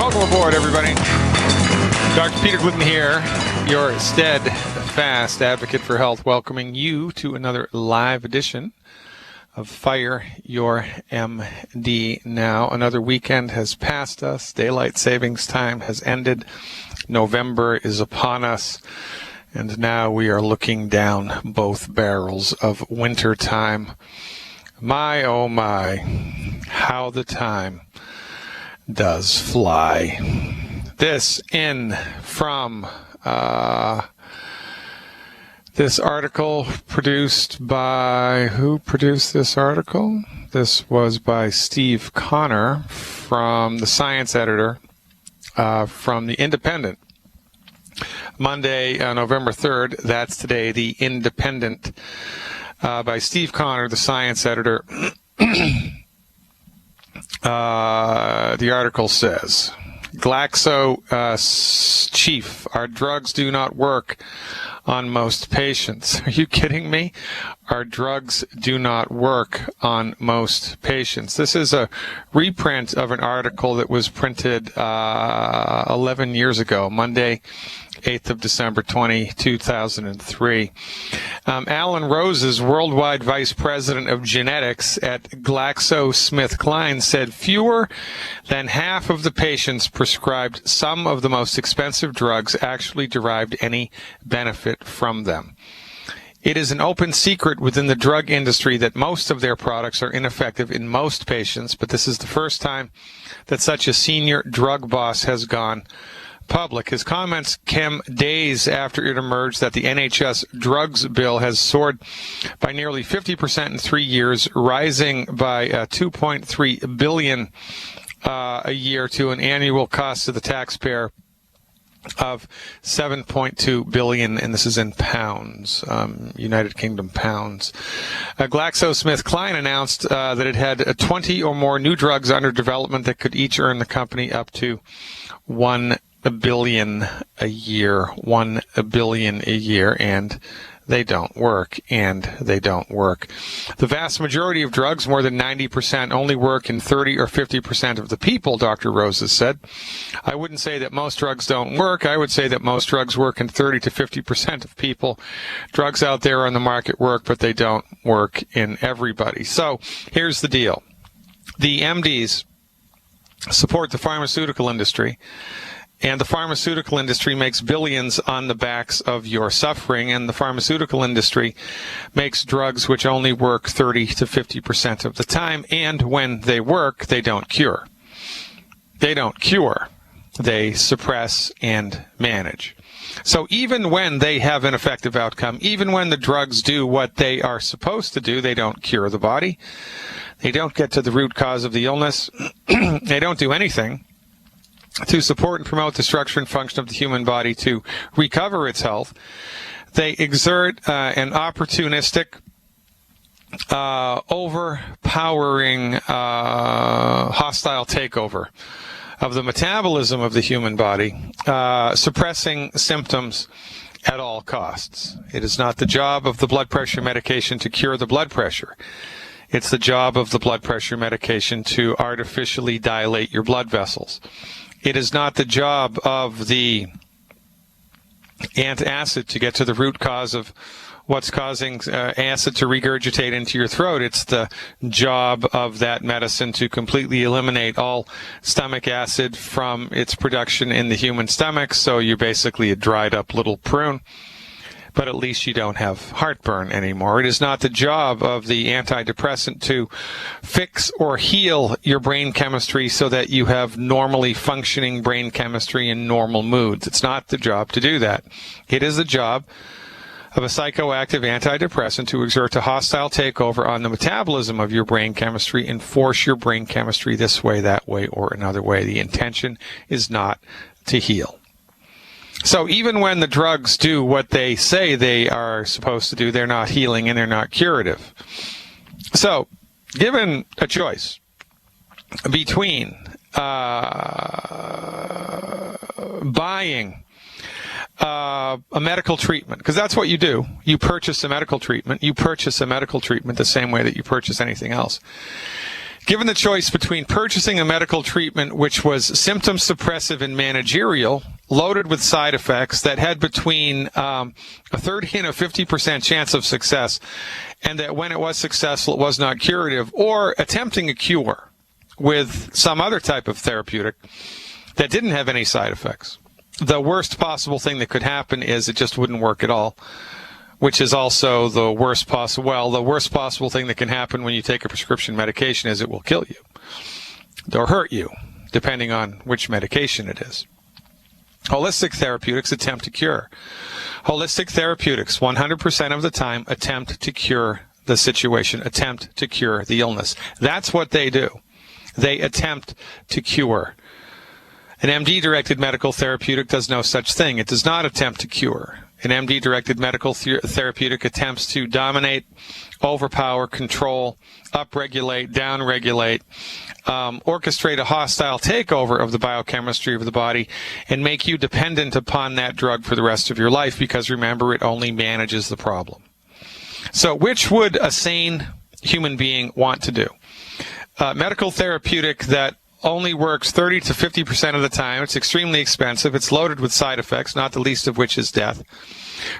Welcome aboard, everybody. Dr. Peter Glidden here, your steadfast advocate for health, welcoming you to another live edition of Fire Your MD Now. Another weekend has passed us. Daylight savings time has ended. November is upon us. And now we are looking down both barrels of winter time. My, oh my, how the time does fly. This in from this article produced by, who produced this article? This was by Steve Connor, from the science editor from The Independent. Monday, November 3rd, that's today, The Independent, by Steve Connor, the science editor. The article says, Glaxo chief, our drugs do not work on most patients. Are you kidding me? Our drugs do not work on most patients. This is a reprint of an article that was printed 11 years ago, Monday, 8th of December, 2003. Alan Rose is worldwide vice president of genetics at GlaxoSmithKline, said fewer than half of the patients prescribed some of the most expensive drugs actually derived any benefit from them. It is an open secret within the drug industry that most of their products are ineffective in most patients, but this is the first time that such a senior drug boss has gone public. His comments came days after it emerged that the NHS drugs bill has soared by nearly 50% in 3 years, rising by $2.3 billion a year to an annual cost to the taxpayer of $7.2 billion, and this is in pounds, United Kingdom pounds. GlaxoSmithKline announced that it had 20 or more new drugs under development that could each earn the company up to $1 billion a year. $1 billion a year, and they don't work, The vast majority of drugs, more than 90%, only work in 30 or 50% of the people, Dr. Rose has said. I wouldn't say that most drugs don't work. I would say that most drugs work in 30 to 50% of people. Drugs out there on the market work, but they don't work in everybody. So here's the deal. The MDs support the pharmaceutical industry, and the pharmaceutical industry makes billions on the backs of your suffering, and the pharmaceutical industry makes drugs which only work 30 to 50% of the time, and when they work, they don't cure. They don't cure. They suppress and manage. So even when they have an effective outcome, even when the drugs do what they are supposed to do, they don't cure the body. They don't get to the root cause of the illness. They don't do anything to support and promote the structure and function of the human body to recover its health. They exert an opportunistic, overpowering, hostile takeover of the metabolism of the human body, suppressing symptoms at all costs. It is not the job of the blood pressure medication to cure the blood pressure. It's the job of the blood pressure medication to artificially dilate your blood vessels. It is not the job of the antacid to get to the root cause of what's causing acid to regurgitate into your throat. It's the job of that medicine to completely eliminate all stomach acid from its production in the human stomach, so you're basically a dried up little prune. But at least you don't have heartburn anymore. It is not the job of the antidepressant to fix or heal your brain chemistry so that you have normally functioning brain chemistry and normal moods. It's not the job to do that. It is the job of a psychoactive antidepressant to exert a hostile takeover on the metabolism of your brain chemistry and force your brain chemistry this way, that way, or another way. The intention is not to heal. So even when the drugs do what they say they are supposed to do, they're not healing and they're not curative. So given a choice between buying a medical treatment, because that's what you do. You purchase a medical treatment. You purchase a medical treatment the same way that you purchase anything else. Given the choice between purchasing a medical treatment which was symptom suppressive and managerial, loaded with side effects that had between a 30 and a 50% chance of success, and that when it was successful, it was not curative, or attempting a cure with some other type of therapeutic that didn't have any side effects, the worst possible thing that could happen is it just wouldn't work at all, which is also the worst possible. Well, the worst possible thing that can happen when you take a prescription medication is it will kill you or hurt you, depending on which medication it is. Holistic therapeutics attempt to cure. Holistic therapeutics, 100% of the time, attempt to cure the situation, attempt to cure the illness. That's what they do. They attempt to cure. An MD-directed medical therapeutic does no such thing. It does not attempt to cure. An MD-directed medical therapeutic attempts to dominate, overpower, control, upregulate, downregulate, orchestrate a hostile takeover of the biochemistry of the body and make you dependent upon that drug for the rest of your life, because remember, it only manages the problem. So which would a sane human being want to do? Medical therapeutic that only works 30 to 50% of the time. It's extremely expensive. It's loaded with side effects, not the least of which is death.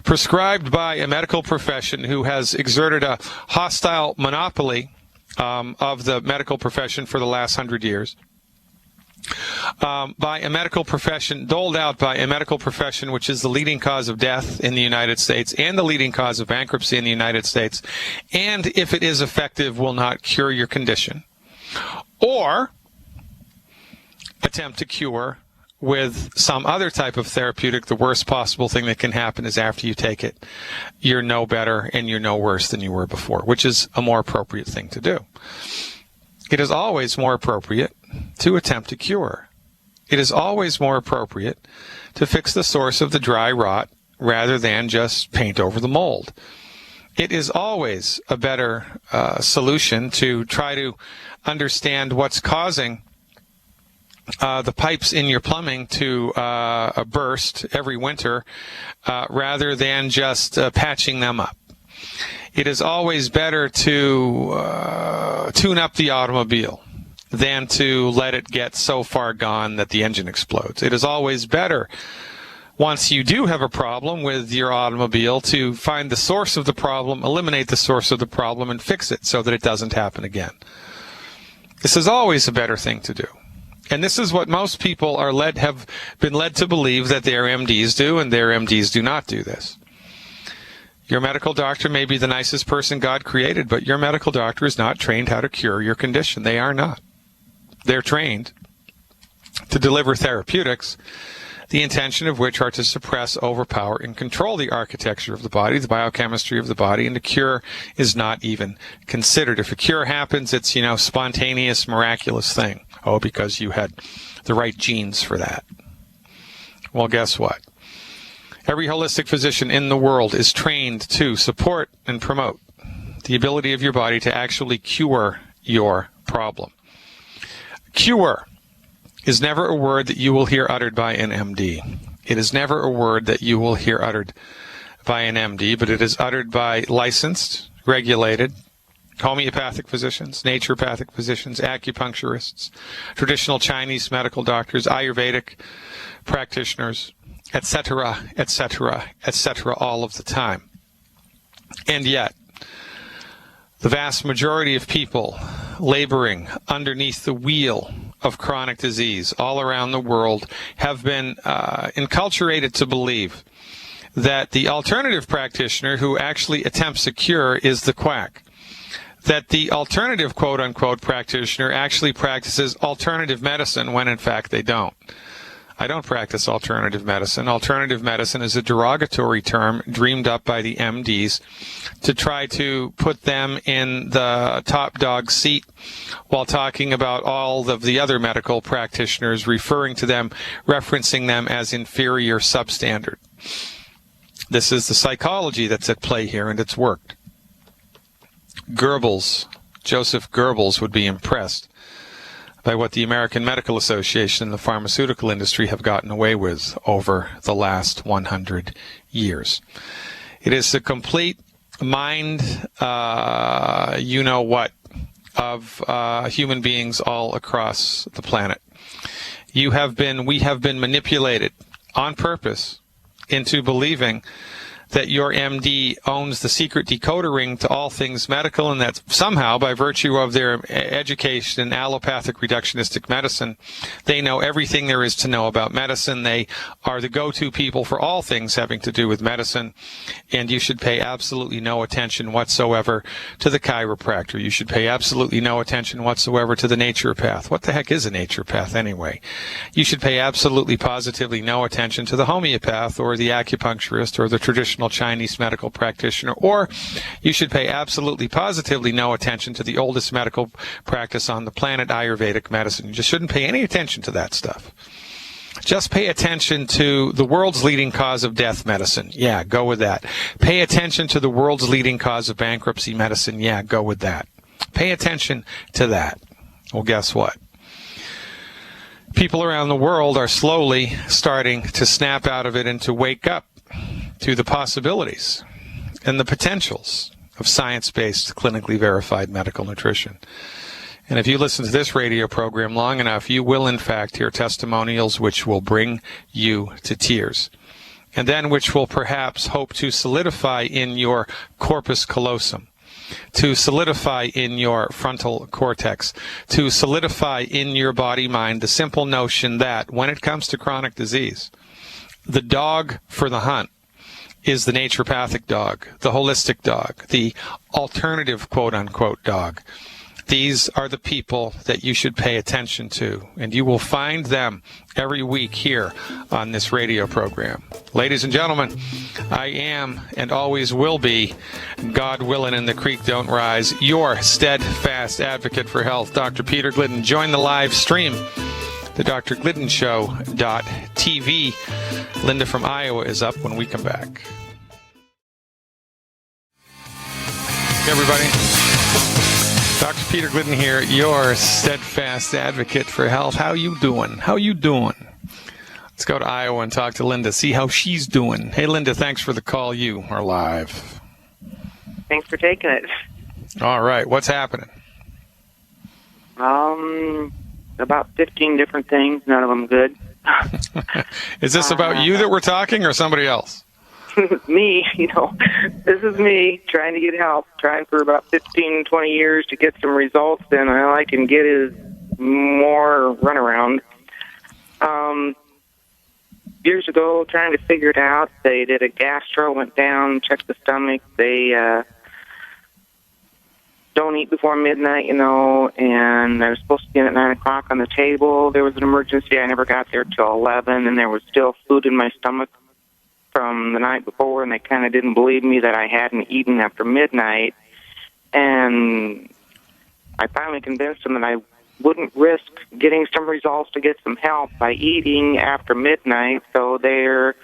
Prescribed by a medical profession who has exerted a hostile monopoly of the medical profession for the last 100 years. By a medical profession, doled out by a medical profession which is the leading cause of death in the United States and the leading cause of bankruptcy in the United States, and if it is effective, will not cure your condition. Or attempt to cure with some other type of therapeutic. The worst possible thing that can happen is after you take it, you're no better and you're no worse than you were before, which is a more appropriate thing to do. It is always more appropriate to attempt to cure. It is always more appropriate to fix the source of the dry rot rather than just paint over the mold. It is always a better solution to try to understand what's causing the pipes in your plumbing to burst every winter rather than just patching them up. It is always better to tune up the automobile than to let it get so far gone that the engine explodes. It is always better, once you do have a problem with your automobile, to find the source of the problem, eliminate the source of the problem, and fix it so that it doesn't happen again. This is always a better thing to do. And this is what most people have been led to believe that their MDs do, and their MDs do not do this. Your medical doctor may be the nicest person God created, but your medical doctor is not trained how to cure your condition. They are not. They're trained to deliver therapeutics, the intention of which are to suppress, overpower, and control the architecture of the body, the biochemistry of the body, and a cure is not even considered. If a cure happens, it's, spontaneous, miraculous thing. Oh, because you had the right genes for that. Well, guess what? Every holistic physician in the world is trained to support and promote the ability of your body to actually cure your problem. Cure is never a word that you will hear uttered by an MD. It is never a word that you will hear uttered by an MD, but it is uttered by licensed, regulated, homeopathic physicians, naturopathic physicians, acupuncturists, traditional Chinese medical doctors, Ayurvedic practitioners, etc., etc., etc., all of the time. And yet, the vast majority of people laboring underneath the wheel of chronic disease all around the world have been enculturated to believe that the alternative practitioner who actually attempts a cure is the quack. That the alternative quote-unquote practitioner actually practices alternative medicine when in fact they don't. I don't practice alternative medicine. Alternative medicine is a derogatory term dreamed up by the MDs to try to put them in the top dog seat while talking about all of the other medical practitioners, referring to them, referencing them as inferior, substandard. This is the psychology that's at play here, and it's worked. Joseph Goebbels would be impressed by what the American Medical Association and the pharmaceutical industry have gotten away with over the last 100 years. It is a complete mind, of human beings all across the planet. We have been manipulated on purpose into believing that your MD owns the secret decoder ring to all things medical, and that somehow, by virtue of their education in allopathic reductionistic medicine, they know everything there is to know about medicine. They are the go-to people for all things having to do with medicine, and you should pay absolutely no attention whatsoever to the chiropractor. You should pay absolutely no attention whatsoever to the naturopath. What the heck is a naturopath anyway? You should pay absolutely positively no attention to the homeopath or the acupuncturist or the traditional Chinese medical practitioner, or you should pay absolutely positively no attention to the oldest medical practice on the planet, Ayurvedic medicine. You just shouldn't pay any attention to that stuff. Just pay attention to the world's leading cause of death medicine. Yeah, go with that. Pay attention to the world's leading cause of bankruptcy medicine. Yeah, go with that. Pay attention to that. Well, guess what? People around the world are slowly starting to snap out of it and to wake up to the possibilities and the potentials of science-based, clinically verified medical nutrition. And if you listen to this radio program long enough, you will in fact hear testimonials which will bring you to tears, and then which will perhaps hope to solidify in your corpus callosum, to solidify in your frontal cortex, to solidify in your body-mind the simple notion that when it comes to chronic disease, the dog for the hunt is the naturopathic dog, the holistic dog, the alternative quote-unquote dog. These are the people that you should pay attention to, and you will find them every week here on this radio program. Ladies and gentlemen, I am and always will be, God willing and the creek don't rise, your steadfast advocate for health, Dr. Peter Glidden. Join the live stream, the drgliddenshow.tv. Linda from Iowa is up when we come back. Hey everybody, Dr. Peter Glidden here, your steadfast advocate for health. How you doing? How you doing? Let's go to Iowa and talk to Linda, see how she's doing. Hey Linda, thanks for the call. You are live. Thanks for taking it. All right, what's happening? About 15 different things, none of them good. Is this about you that we're talking or somebody else? Me, this is me trying to get help, trying for about 15, 20 years to get some results, and all I can get is more runaround. Years ago, trying to figure it out, they did a gastro, went down, checked the stomach, they don't eat before midnight, and I was supposed to be at 9 o'clock on the table. There was an emergency. I never got there till 11, and there was still food in my stomach from the night before, and they kind of didn't believe me that I hadn't eaten after midnight. And I finally convinced them that I wouldn't risk getting some results to get some help by eating after midnight. So they're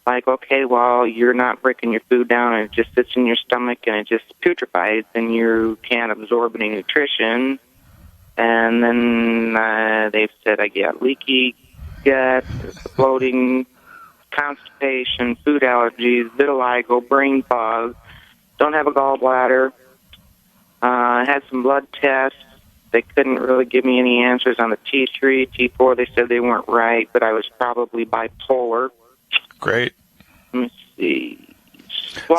like, okay, well, you're not breaking your food down, and it just sits in your stomach, and it just putrefies, and you can't absorb any nutrition. And then they've said I get leaky gut, bloating, constipation, food allergies, vitiligo, brain fog, don't have a gallbladder, had some blood tests. They couldn't really give me any answers on the T3, T4. They said they weren't right, but I was probably bipolar. Great. Let me see.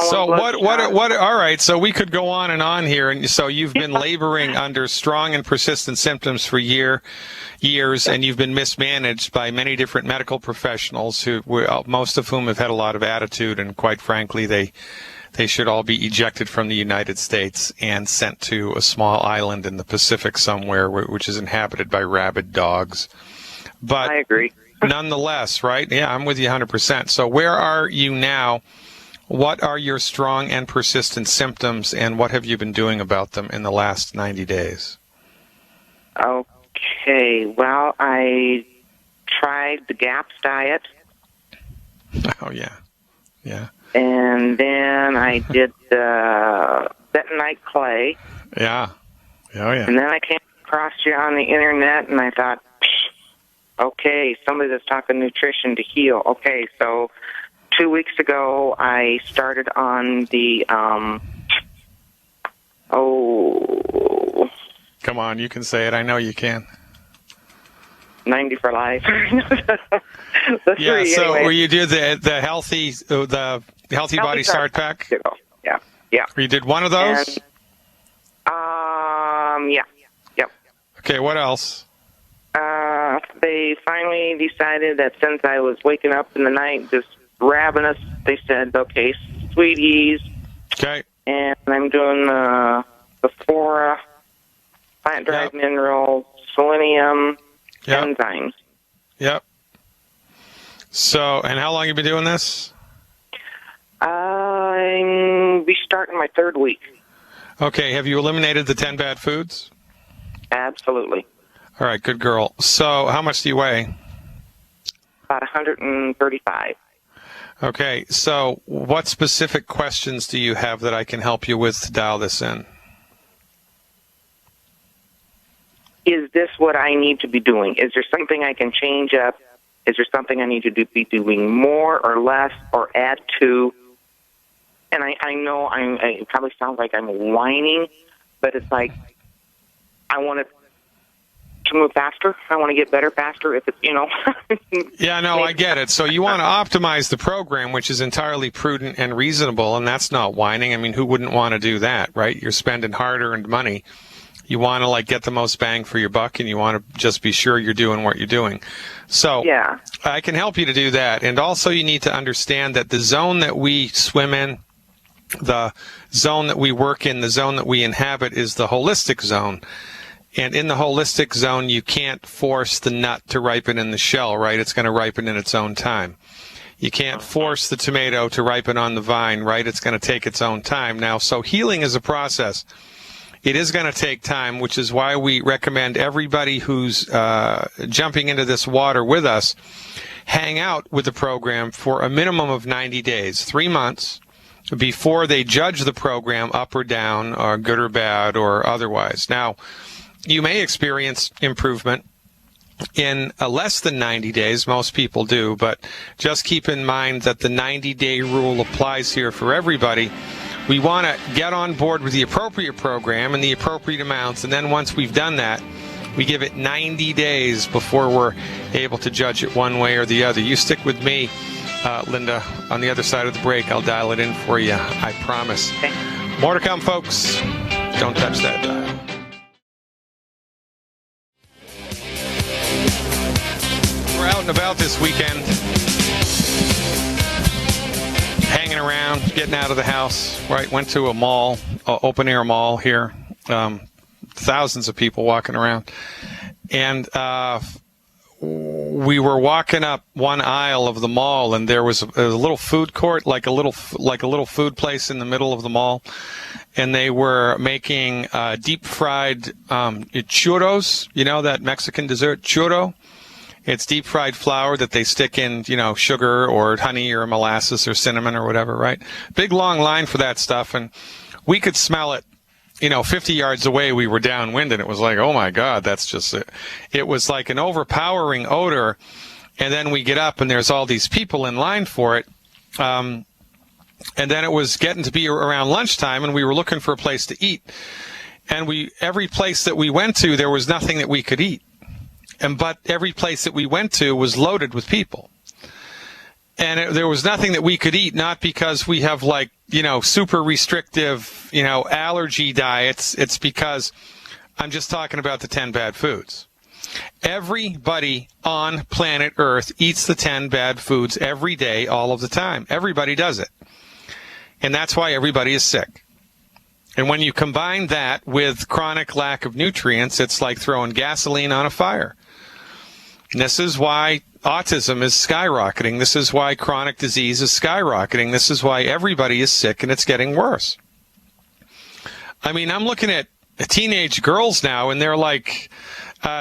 So what, all right, so we could go on and on here. And so you've been laboring under strong and persistent symptoms for years, and you've been mismanaged by many different medical professionals most of whom have had a lot of attitude, and quite frankly, they should all be ejected from the United States and sent to a small island in the Pacific somewhere, which is inhabited by rabid dogs. But I agree. Nonetheless, right? Yeah, I'm with you 100%. So where are you now? What are your strong and persistent symptoms, and what have you been doing about them in the last 90 days? Okay, well, I tried the GAPS diet. Oh, yeah. Yeah. And then I did the bentonite clay. Yeah. Oh, yeah. And then I came across you on the internet, and I thought, okay, somebody that's talking nutrition to heal. Okay, so 2 weeks ago, I started on the, Come on, you can say it. I know you can. 90 for life. The Yeah, three, so anyway. where you did the healthy body start pack? Yeah, yeah. You did one of those? Yeah, yep. Okay, what else? They finally decided that since I was waking up in the night just ravenous, they said, okay, sweeties, Okay. and I'm doing the Flora, plant-derived minerals, selenium, Yep. enzymes. Yep. So, and how long you been doing this? I'm be starting my third week. Okay, have you eliminated the 10 bad foods? Absolutely. All right, good girl. So, how much do you weigh? About 135. Okay, so what specific questions do you have that I can help you with to dial this in? Is this what I need to be doing? Is there something I can change up? Is there something I need to be doing more or less or add to? And I know it probably sounds like I'm whining, but it's like I want it to move faster. I want to get better faster if it's, Yeah, no, I get it. So you want to optimize the program, which is entirely prudent and reasonable, and that's not whining. I mean, who wouldn't want to do that, right? You're spending hard-earned money. You want to get the most bang for your buck, and you want to just be sure you're doing what you're doing. So yeah. I can help you to do that. And also you need to understand that the zone that we swim in, the zone that we work in, the zone that we inhabit is the holistic zone. And in the holistic zone, you can't force the nut to ripen in the shell, right? It's going to ripen in its own time. You can't force the tomato to ripen on the vine, right? It's going to take its own time. Now, so healing is a process. It is going to take time, which is why we recommend everybody who's jumping into this water with us hang out with the program for a minimum of 90 days, 3 months, before they judge the program up or down, or good or bad, or otherwise. Now, you may experience improvement in less than 90 days. Most people do, but just keep in mind that the 90-day rule applies here for everybody. We want to get on board with the appropriate program and the appropriate amounts, and then once we've done that, we give it 90 days before we're able to judge it one way or the other. You stick with me, Linda. On the other side of the break, I'll dial it in for you. I promise. Okay. More to come, folks. Don't touch that dial. We're out and about this weekend, hanging around, getting out of the house, right? Went to a mall, open-air mall here. Thousands of people walking around. And we were walking up one aisle of the mall, and there was a little food court, like a little food place in the middle of the mall. And they were making deep-fried churros, that Mexican dessert, churro. It's deep-fried flour that they stick in, sugar or honey or molasses or cinnamon or whatever, right? Big, long line for that stuff, and we could smell it, 50 yards away. We were downwind, and it was like, oh, my God, that's just it. It was like an overpowering odor, and then we get up, and there's all these people in line for it, and then it was getting to be around lunchtime, and we were looking for a place to eat, and every place that we went to, there was nothing that we could eat. But every place that we went to was loaded with people. And there was nothing that we could eat, not because we have super restrictive, allergy diets. It's because I'm just talking about the 10 bad foods. Everybody on planet Earth eats the 10 bad foods every day, all of the time. Everybody does it. And that's why everybody is sick. And when you combine that with chronic lack of nutrients, it's like throwing gasoline on a fire. And this is why autism is skyrocketing. This is why chronic disease is skyrocketing. This is why everybody is sick, and it's getting worse. I mean, I'm looking at teenage girls now, and they're like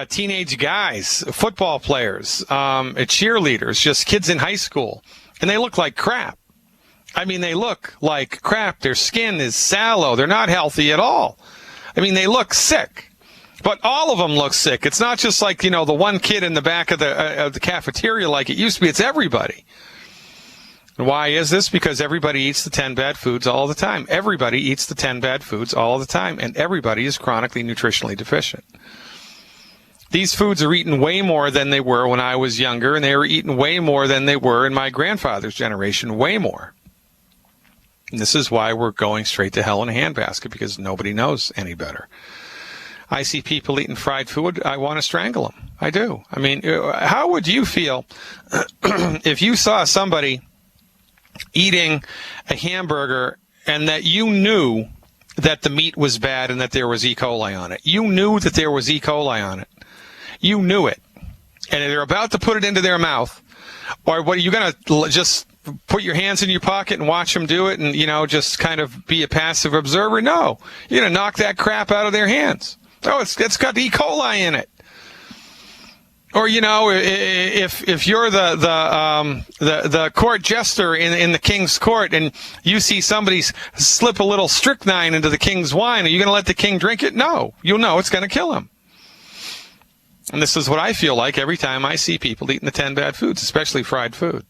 teenage guys, football players, cheerleaders, just kids in high school, and they look like crap. I mean, they look like crap. Their skin is sallow. They're not healthy at all. I mean, they look sick. But all of them look sick. It's not just like, the one kid in the back of the cafeteria like it used to be. It's everybody. And why is this? Because everybody eats the 10 bad foods all the time. Everybody eats the 10 bad foods all the time, and everybody is chronically nutritionally deficient. These foods are eaten way more than they were when I was younger, and they were eaten way more than they were in my grandfather's generation, way more. And this is why we're going straight to hell in a handbasket, because nobody knows any better. I see people eating fried food, I want to strangle them. I do. I mean, how would you feel if you saw somebody eating a hamburger and that you knew that the meat was bad and that there was E. coli on it? You knew that there was E. coli on it. You knew it. And they're about to put it into their mouth. Or what, are you going to just put your hands in your pocket and watch them do it and, just kind of be a passive observer? No. You're going to knock that crap out of their hands. Oh, it's got E. coli in it. Or, if you're the court jester in the king's court and you see somebody slip a little strychnine into the king's wine, are you going to let the king drink it? No. You'll know it's going to kill him. And this is what I feel like every time I see people eating the 10 bad foods, especially fried food.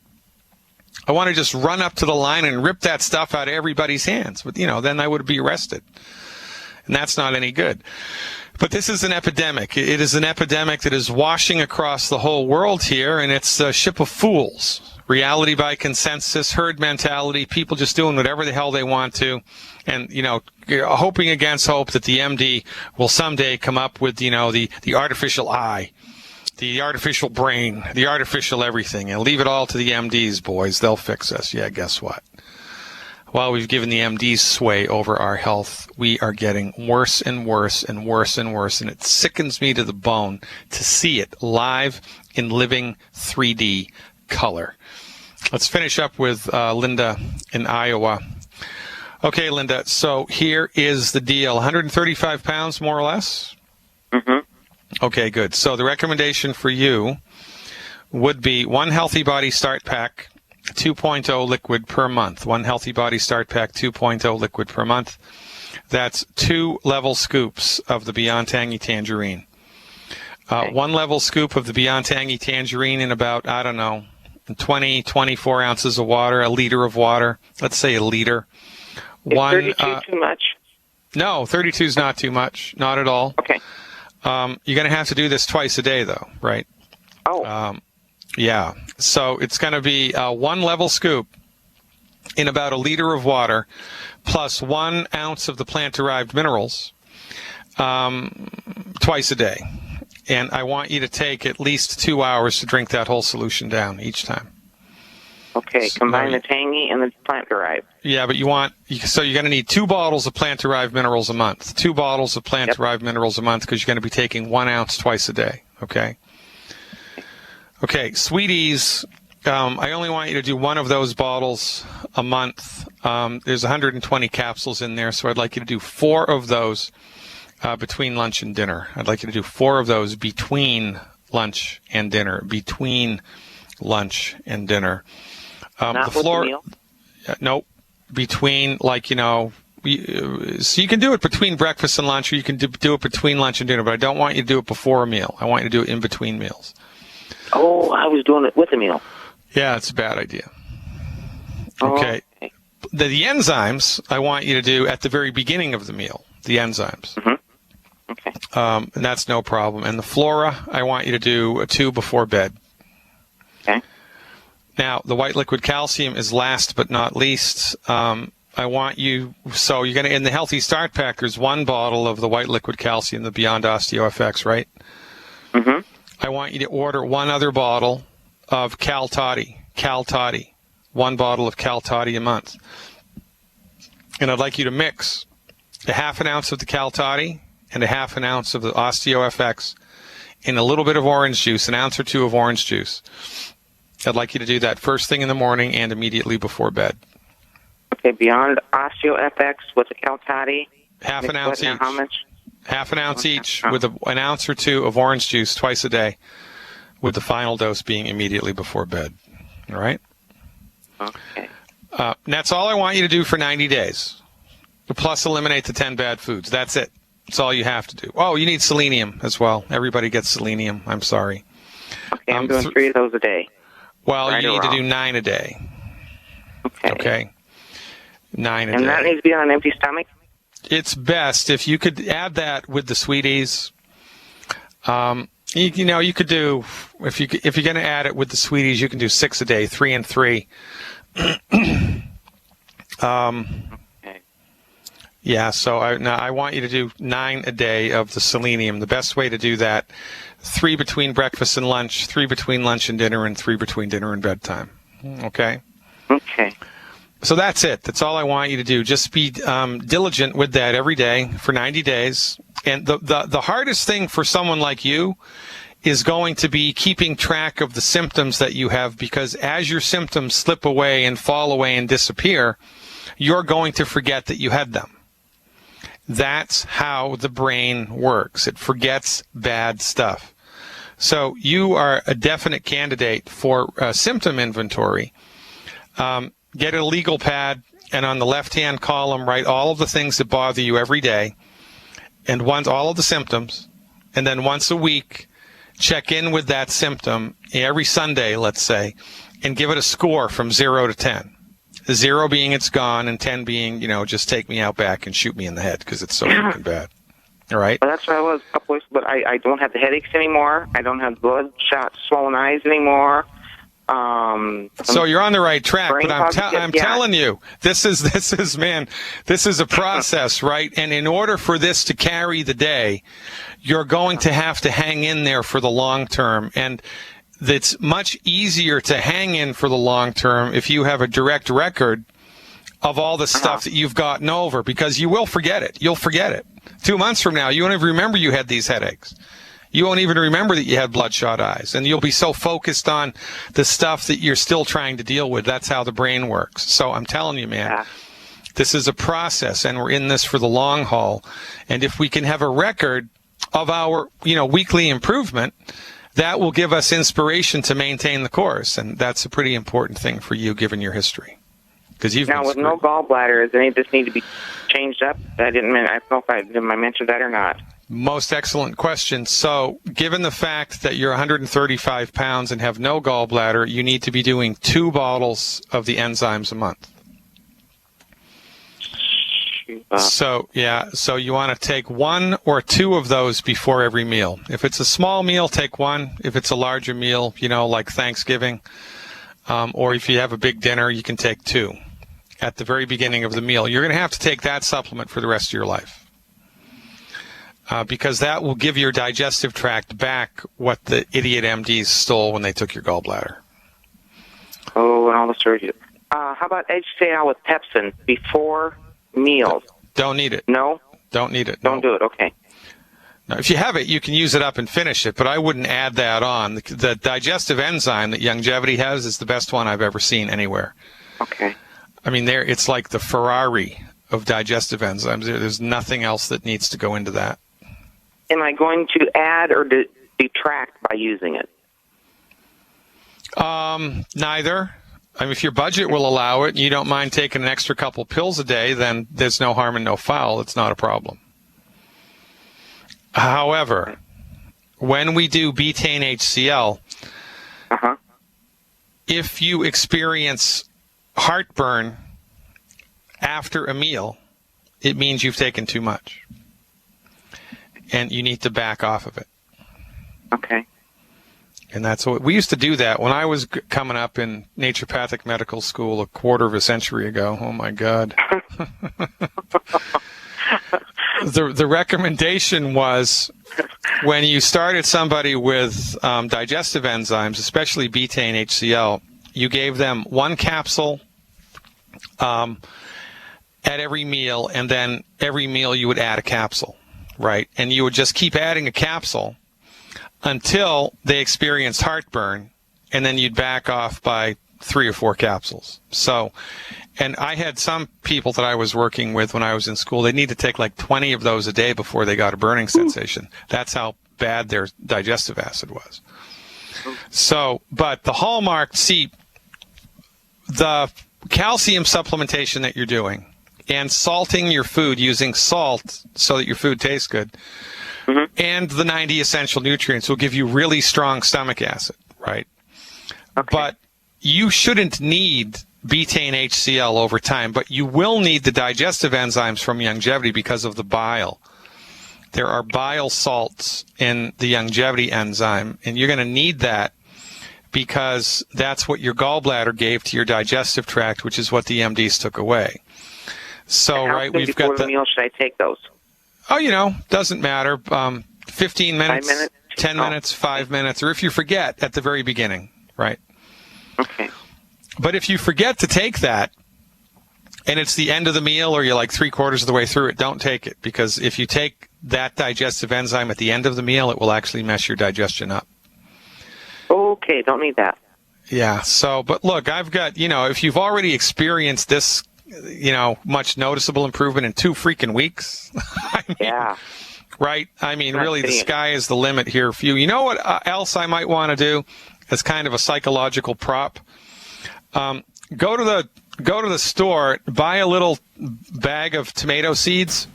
I want to just run up to the line and rip that stuff out of everybody's hands. But, then I would be arrested. And that's not any good. But this is an epidemic. It is an epidemic that is washing across the whole world here, and it's a ship of fools. Reality by consensus, herd mentality, people just doing whatever the hell they want to, and, hoping against hope that the MD will someday come up with, the artificial eye, the artificial brain, the artificial everything, and leave it all to the MDs, boys. They'll fix us. Yeah, guess what? While we've given the MDs sway over our health, we are getting worse and worse and worse and worse, and it sickens me to the bone to see it live in living 3D color. Let's finish up with Linda in Iowa. Okay, Linda, so here is the deal. 135 pounds, more or less? Mm-hmm. Okay, good. So the recommendation for you would be one Healthy Body Start Pack, 2.0 liquid per month. One Healthy Body Start Pack, 2.0 liquid per month. That's 2 level scoops of the Beyond Tangy Tangerine. Okay. 1 level scoop of the Beyond Tangy Tangerine in about, 20, 24 ounces of water, a liter of water. Let's say a liter. Is 32 too much? No, 32 is not too much. Not at all. Okay. You're going to have to do this twice a day, though, right? Oh. Yeah. So it's going to be 1 level scoop in about a liter of water plus 1 ounce of the plant-derived minerals twice a day. And I want you to take at least 2 hours to drink that whole solution down each time. Okay, combine the tangy and the plant-derived. Yeah, but you're going to need 2 bottles of plant-derived minerals a month. 2 bottles of plant-derived minerals a month because you're going to be taking 1 ounce twice a day, okay? Okay, Sweeties, I only want you to do 1 of those bottles a month. There's 120 capsules in there, so I'd like you to do 4 of those between lunch and dinner. I'd like you to do 4 of those between lunch and dinner. Between lunch and dinner. Not with the meal? Nope. Between, so you can do it between breakfast and lunch, or you can do it between lunch and dinner, but I don't want you to do it before a meal. I want you to do it in between meals. Oh, I was doing it with a meal. Yeah, it's a bad idea. Oh, okay. The enzymes, I want you to do at the very beginning of the meal, the enzymes. Mm-hmm. Okay. And that's no problem. And the flora, I want you to do 2 before bed. Okay. Now, the white liquid calcium is last but not least. I want you, so you're going to, in the Healthy Start Pack, there's 1 bottle of the white liquid calcium, the Beyond OsteoFX, right? Mm-hmm. I want you to order 1 other bottle of Cal Toddy. 1 bottle of Cal Toddy a month. And I'd like you to mix a half an ounce of the Cal Toddy and a half an ounce of the OsteoFX in a little bit of orange juice, an ounce or 2 of orange juice. I'd like you to do that first thing in the morning and immediately before bed. Okay, Beyond OsteoFX with the Cal Toddy. Half an ounce each. How much? Half an ounce each with an ounce or 2 of orange juice twice a day, with the final dose being immediately before bed. All right? Okay. And that's all I want you to do for 90 days. Plus eliminate the 10 bad foods. That's it. That's all you have to do. Oh, you need selenium as well. Everybody gets selenium. I'm sorry. Okay, I'm doing 3 of those a day. Well, right, you need to do 9 a day. Okay. 9 a day. And that needs to be on an empty stomach? It's best if you could add that with the Sweeties. You could do, if you're going to add it with the Sweeties, you can do 6 a day, 3 and 3. Okay. Yeah, so I want you to do 9 a day of the selenium. The best way to do that, 3 between breakfast and lunch, 3 between lunch and dinner, and 3 between dinner and bedtime. Okay? Okay. So that's it. That's all I want you to do. Just be diligent with that every day for 90 days. And the hardest thing for someone like you is going to be keeping track of the symptoms that you have, because as your symptoms slip away and fall away and disappear, you're going to forget that you had them. That's how the brain works. It forgets bad stuff. So you are a definite candidate for symptom inventory. Get a legal pad, and on the left-hand column, write all of the things that bother you every day, and all of the symptoms, and then once a week, check in with that symptom every Sunday, let's say, and give it a score from 0 to 10. 0 being it's gone, and 10 being, just take me out back and shoot me in the head because it's so fucking bad. All right? Well, that's what I was a couple weeks, but I don't have the headaches anymore. I don't have bloodshot, swollen eyes anymore. So you're on the right track, but I'm yeah. telling you, this is a process, right? And in order for this to carry the day, you're going to have to hang in there for the long term. And it's much easier to hang in for the long term if you have a direct record of all the stuff that you've gotten over, because you will forget it. You'll forget it. 2 months from now, you won't even remember you had these headaches. You won't even remember that you had bloodshot eyes, and you'll be so focused on the stuff that you're still trying to deal with. That's how the brain works. So I'm telling you, man, this is a process, and we're in this for the long haul. And if we can have a record of our, weekly improvement, that will give us inspiration to maintain the course. And that's a pretty important thing for you, given your history. Because you've now with no gallbladder, does any of this need to be changed up? I don't know if I mentioned that or not. Most excellent question. So, given the fact that you're 135 pounds and have no gallbladder, you need to be doing 2 bottles of the enzymes a month. So you want to take 1 or 2 of those before every meal. If it's a small meal, take 1. If it's a larger meal, like Thanksgiving, or if you have a big dinner, you can take 2 at the very beginning of the meal. You're going to have to take that supplement for the rest of your life. Because that will give your digestive tract back what the idiot MDs stole when they took your gallbladder. Oh, and all the surgery. How about HCl with Pepsin before meals? Don't need it. No? Don't need it. Don't do it, okay. Now, if you have it, you can use it up and finish it, but I wouldn't add that on. The digestive enzyme that Youngevity has is the best one I've ever seen anywhere. Okay. I mean, it's like the Ferrari of digestive enzymes. There's nothing else that needs to go into that. Am I going to add or detract by using it? Neither. I mean, if your budget will allow it and you don't mind taking an extra couple pills a day, then there's no harm and no foul. It's not a problem. However, when we do betaine HCl, if you experience heartburn after a meal, it means you've taken too much. And you need to back off of it. Okay. And that's what we used to do that when I was coming up in naturopathic medical school a quarter of a century ago. Oh my God. The recommendation was when you started somebody with digestive enzymes, especially betaine HCl, you gave them 1 capsule at every meal, and then every meal you would add a capsule. Right, and you would just keep adding a capsule until they experienced heartburn, and then you'd back off by 3 or 4 capsules. So, and I had some people that I was working with when I was in school, they need to take like 20 of those a day before they got a burning sensation. That's how bad their digestive acid was. So, but the hallmark, the calcium supplementation that you're doing, and salting your food using salt so that your food tastes good, and the 90 essential nutrients will give you really strong stomach acid, right? Okay. But you shouldn't need betaine HCl over time, but you will need the digestive enzymes from Youngevity because of the bile. There are bile salts in the Youngevity enzyme, and you're going to need that because that's what your gallbladder gave to your digestive tract, which is what the MDs took away. So, right, we've got the meal should I take those? Oh, doesn't matter. 15 minutes, 5 minutes? 10 minutes, 5 minutes, or if you forget at the very beginning, right? Okay. But if you forget to take that, and it's the end of the meal or you're like 3/4 of the way through it, don't take it, because if you take that digestive enzyme at the end of the meal, it will actually mess your digestion up. Okay, don't need that. Yeah, but look, I've got, if you've already experienced this, much noticeable improvement in 2 freaking weeks. Yeah. Right? I mean, really, the sky is the limit here for you. You know what else I might want to do as kind of a psychological prop? Go to the store, buy a little bag of tomato seeds,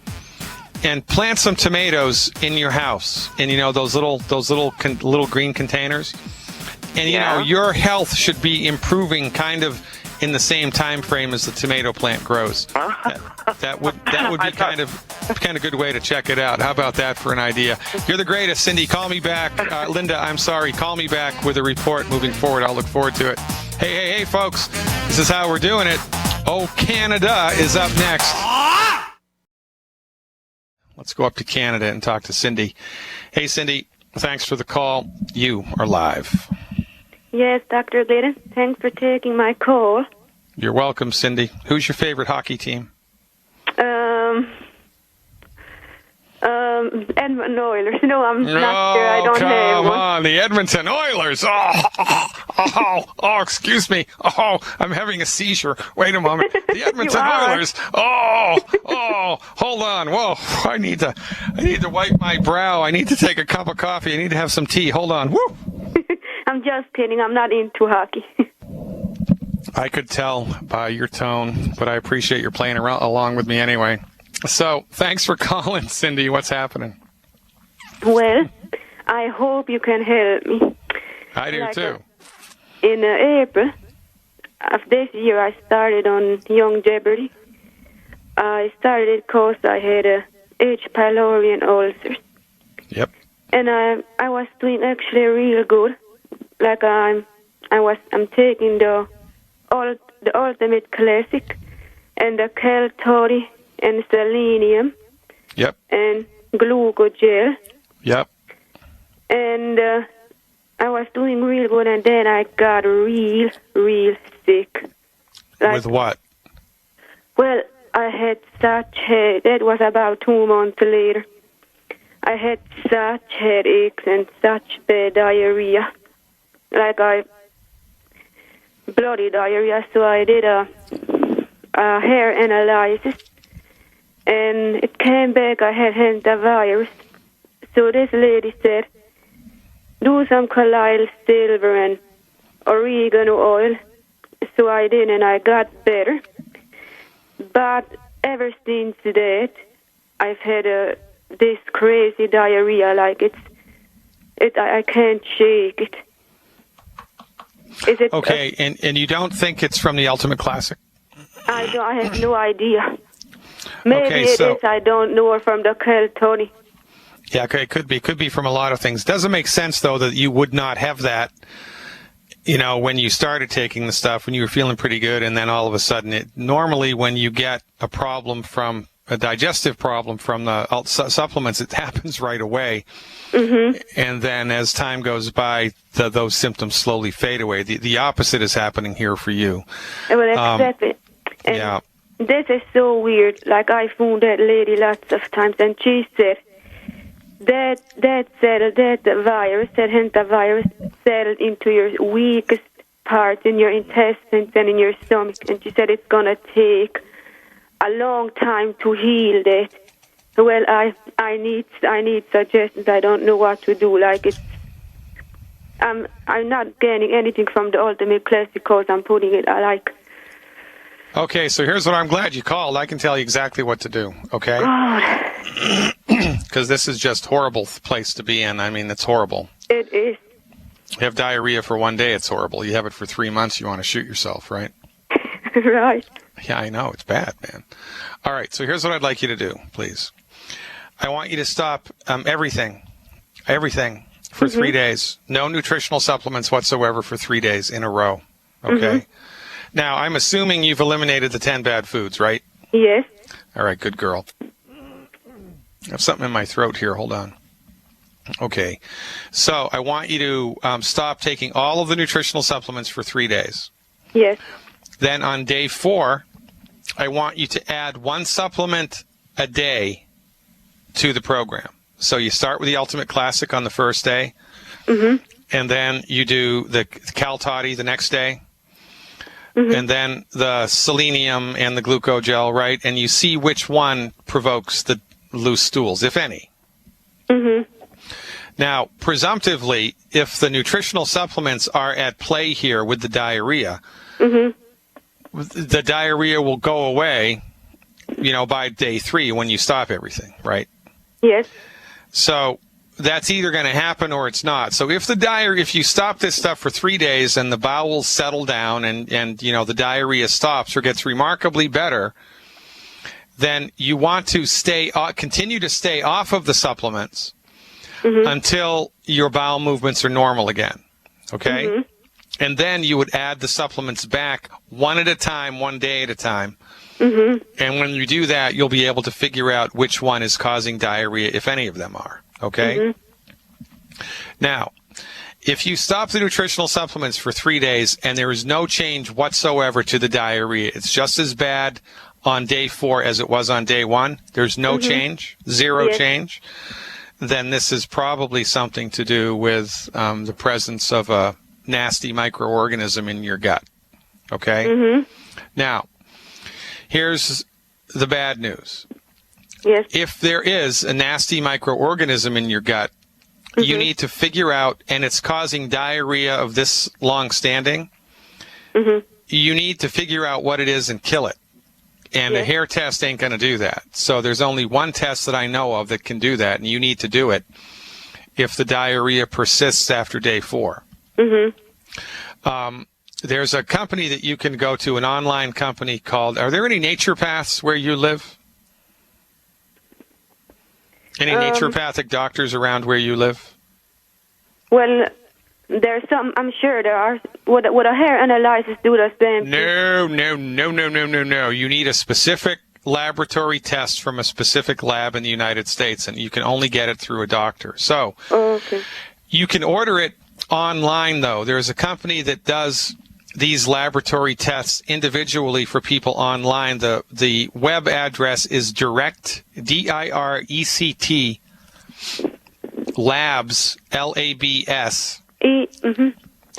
and plant some tomatoes in your house. And those little green containers. And your health should be improving kind of in the same time frame as the tomato plant grows. That would be kind of good way to check it out. How about that for an idea? You're the greatest, Cindy. Call me back. Linda, I'm sorry. Call me back with a report moving forward. I'll look forward to it. Hey, folks. This is how we're doing it. Oh, Canada is up next. Let's go up to Canada and talk to Cindy. Hey, Cindy. Thanks for the call. You are live. Yes, Dr. Glidden. Thanks for taking my call. You're welcome, Cindy. Who's your favorite hockey team? Edmonton Oilers. No, I'm not sure. I don't have one. Come on, the Edmonton Oilers. Oh, excuse me. Oh, I'm having a seizure. Wait a moment. The Edmonton Oilers. Oh, hold on. Whoa, I need to wipe my brow. I need to take a cup of coffee. I need to have some tea. Hold on. Woo. I'm just kidding. I'm not into hockey. I could tell by your tone, but I appreciate your playing along with me anyway. So, thanks for calling, Cindy. What's happening? Well, I hope you can help me. I do, too. In April of this year, I started on Youngevity. I started because I had H. pylori and ulcers. Yep. And I was doing actually real good. Like I'm taking the Ultimate Classic and the Kel-Tody and selenium. Yep. And glucogel. Yep. And I was doing real good, and then I got real sick. With what? Well, I had that was about 2 months later. I had such headaches and such bad diarrhea. Bloody diarrhea, so I did a hair analysis, and it came back I had hantavirus. So this lady said, do some colloidal silver and oregano oil. So I did, and I got better. But ever since that, I've had this crazy diarrhea, I can't shake it. Is it okay? And you don't think it's from the Ultimate Classic? I have no idea. Maybe it is. I don't know, or from the Kel-Tody. Yeah, okay, it could be from a lot of things. Doesn't make sense though that you would not have that. When you started taking the stuff, when you were feeling pretty good, and then all of a sudden, normally when you get a problem from a digestive problem from the supplements, it happens right away. Mm-hmm. And then as time goes by, those symptoms slowly fade away. The opposite is happening here for you. Well, accept it. And yeah. This is so weird. Like, I phoned that lady lots of times, and she said that virus, that hantavirus, settled into your weakest parts in your intestines and in your stomach. And she said it's going to take a long time to heal that. Well, I need suggestions. I don't know what to do. I'm not gaining anything from the Ultimate Classic because I'm putting it Okay, so here's what I'm glad you called. I can tell you exactly what to do, okay? Because this is just horrible place to be in. I mean, it's horrible. It is. You have diarrhea for one day, it's horrible. You have it for 3 months, you want to shoot yourself, right? Right. Yeah, I know. It's bad, man. All right. So here's what I'd like you to do, please. I want you to stop everything for 3 days. No nutritional supplements whatsoever for 3 days in a row. Okay. Now, I'm assuming you've eliminated the 10 bad foods, right? Yes. All right. Good girl. I have something in my throat here. Hold on. Okay. So I want you to stop taking all of the nutritional supplements for 3 days. Yes. Then on day 4, I want you to add 1 supplement a day to the program. So you start with the Ultimate Classic on the first day, and then you do the Cal Toddy the next day, and then the selenium and the glucogel, right? And you see which one provokes the loose stools, if any. Now, presumptively, if the nutritional supplements are at play here with the diarrhea, the diarrhea will go away, by day 3 when you stop everything, right? Yes. So that's either going to happen or it's not. So if if you stop this stuff for 3 days and the bowels settle down and the diarrhea stops or gets remarkably better, then you want to continue to stay off of the supplements until your bowel movements are normal again. Okay? And then you would add the supplements back one at a time, 1 day at a time. And when you do that, you'll be able to figure out which one is causing diarrhea, if any of them are. Okay? Now, if you stop the nutritional supplements for 3 days and there is no change whatsoever to the diarrhea, it's just as bad on day 4 as it was on day 1, there's no change, zero change, then this is probably something to do with the presence of a nasty microorganism in your gut. Okay? Now, here's the bad news. Yes. If there is a nasty microorganism in your gut, you need to figure out, and it's causing diarrhea of this long standing, you need to figure out what it is and kill it. And a hair test ain't going to do that. So there's only one test that I know of that can do that, and you need to do it if the diarrhea persists after day 4. There's a company that you can go to, an online company called, are there any naturopaths where you live? Any naturopathic doctors around where you live? Well, there's some, I'm sure there are. Would a hair analysis do the same? No. You need a specific laboratory test from a specific lab in the United States, and you can only get it through a doctor. So you can order it online, though. There's a company that does these laboratory tests individually for people online. The web address is direct, DIRECT, labs, LABS.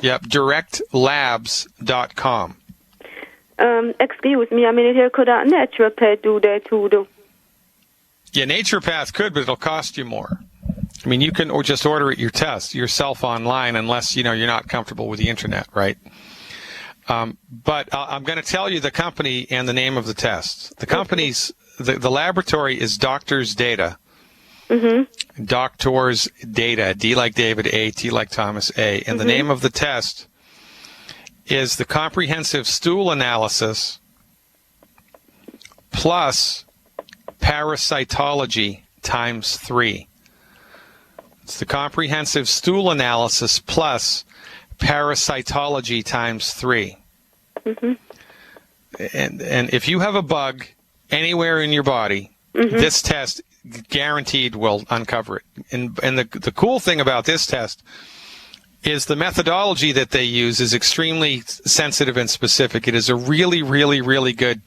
Yep, directlabs.com. Excuse me, I mean, here could a naturopath do that too, though? Yeah, naturopath could, but it'll cost you more. I mean, you can just order it yourself online, unless, you're not comfortable with the internet, right? But I'm going to tell you the company and the name of the test. The company's, the laboratory is Doctors Data. Doctors Data, D like David, A, T like Thomas, A. And the name of the test is the Comprehensive Stool Analysis plus Parasitology times 3. It's the Comprehensive Stool Analysis plus Parasitology times 3. And if you have a bug anywhere in your body, this test guaranteed will uncover it. And the cool thing about this test is the methodology that they use is extremely sensitive and specific. It is a really, really, really good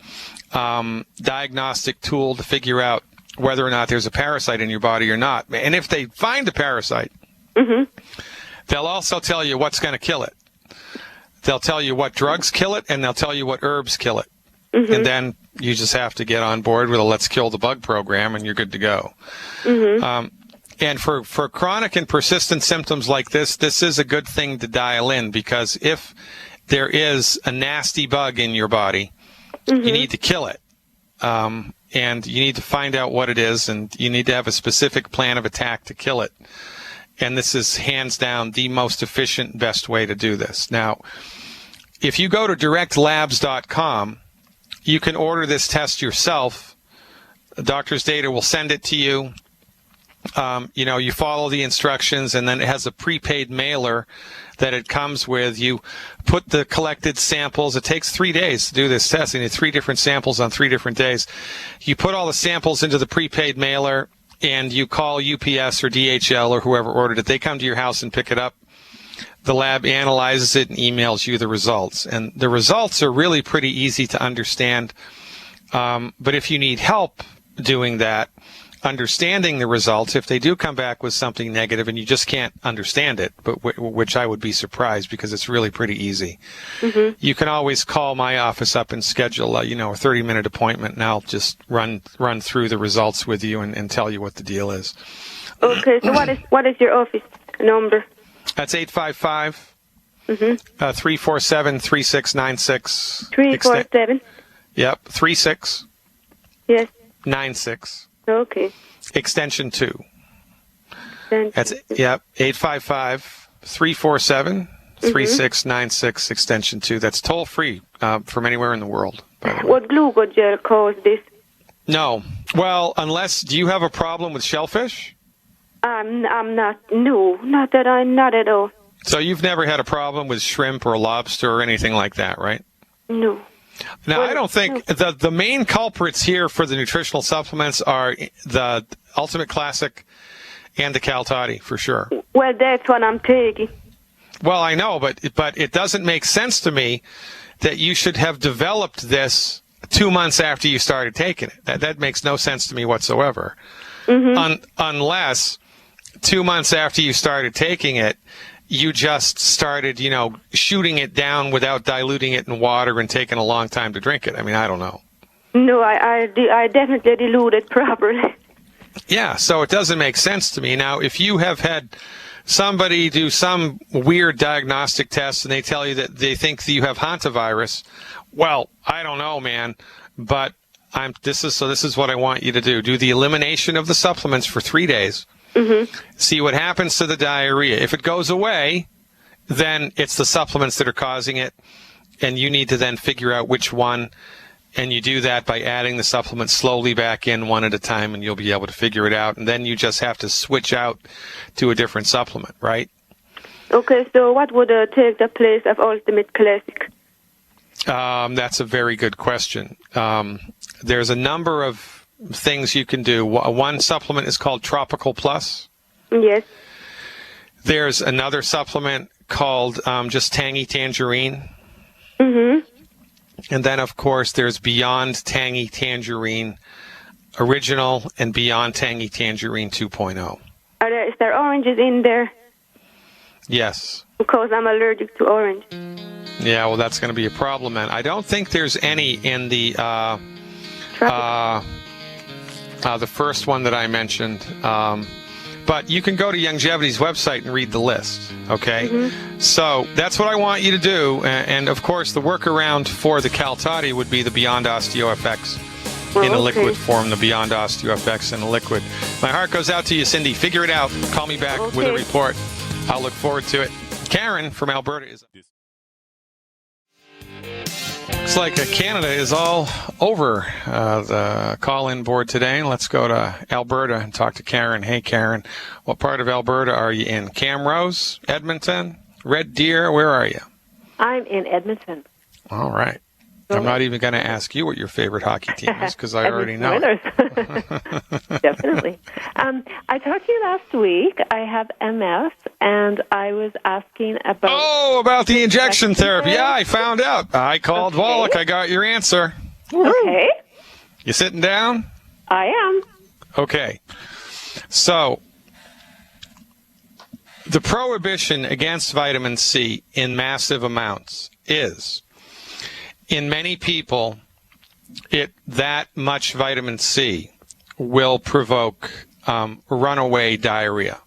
diagnostic tool to figure out whether or not there's a parasite in your body or not. And if they find a parasite, they'll also tell you what's going to kill it. They'll tell you what drugs kill it, and they'll tell you what herbs kill it. And then you just have to get on board with a Let's Kill the Bug program, and you're good to go. And for chronic and persistent symptoms like this is a good thing to dial in, because if there is a nasty bug in your body, you need to kill it. And you need to find out what it is, and you need to have a specific plan of attack to kill it. And this is hands down the most efficient, best way to do this. Now, if you go to directlabs.com, you can order this test yourself. Doctor's Data will send it to you. You follow the instructions, and then it has a prepaid mailer that it comes with. You put the collected samples. It takes 3 days to do this test. You need 3 different samples on 3 different days. You put all the samples into the prepaid mailer, and you call UPS or DHL or whoever ordered it. They come to your house and pick it up. The lab analyzes it and emails you the results. And the results are really pretty easy to understand. But if you need help doing that, understanding the results, if they do come back with something negative and you just can't understand it, but which I would be surprised because it's really pretty easy, you can always call my office up and schedule a 30-minute appointment, and I'll just run through the results with you and tell you what the deal is. Okay, so what is your office number? That's 855 347-3696. 347? Yep, 36. Yes. 96. Okay. Extension 2. Then, That's 855-347-3696, extension 2. That's toll free from anywhere in the world, by the way. What glucogel caused this? No. Well, do you have a problem with shellfish? I'm not. No, not at all. So you've never had a problem with shrimp or lobster or anything like that, right? No. Now, I don't think the main culprits here for the nutritional supplements are the Ultimate Classic and the Caltati, for sure. Well, that's what I'm taking. Well, I know, but it doesn't make sense to me that you should have developed this 2 months after you started taking it. That makes no sense to me whatsoever. Unless 2 months after you started taking it, you just started, shooting it down without diluting it in water and taking a long time to drink it. I mean, I don't know. No, I definitely dilute it properly. Yeah, so it doesn't make sense to me. Now, if you have had somebody do some weird diagnostic test and they tell you that they think that you have hantavirus, well, I don't know, man, but this is what I want you to do. Do the elimination of the supplements for 3 days. See what happens to the diarrhea. If it goes away, then it's the supplements that are causing it, and you need to then figure out which one, and you do that by adding the supplements slowly back in one at a time, and you'll be able to figure it out, and then you just have to switch out to a different supplement, right? Okay, so what would take the place of Ultimate Classic? That's a very good question. There's a number of things you can do. One supplement is called Tropical Plus. Yes. There's another supplement called just Tangy Tangerine. And then, of course, there's Beyond Tangy Tangerine Original and Beyond Tangy Tangerine 2.0. Is there oranges in there? Yes. Because I'm allergic to orange. Yeah, well, that's going to be a problem, then. I don't think there's any in the first one that I mentioned. But you can go to Youngevity's website and read the list, okay? So that's what I want you to do. And of course, the workaround for the Caltati would be the Beyond OsteoFX in a liquid form, the Beyond OsteoFX in a liquid. My heart goes out to you, Cindy. Figure it out. Call me back with a report. I'll look forward to it. Karen from Alberta is... Looks like Canada is all over the call-in board today. Let's go to Alberta and talk to Karen. Hey, Karen, what part of Alberta are you in? Camrose, Edmonton, Red Deer? Where are you? I'm in Edmonton. All right. I'm not even going to ask you what your favorite hockey team is because I already know. Definitely. I talked to you last week. I have MS, and I was asking about... Oh, about the injection therapy. Yeah, I found out. I called Wallach. I got your answer. Okay. You sitting down? I am. Okay. So, the prohibition against vitamin C in massive amounts is... In many people, that much vitamin C will provoke runaway diarrhea.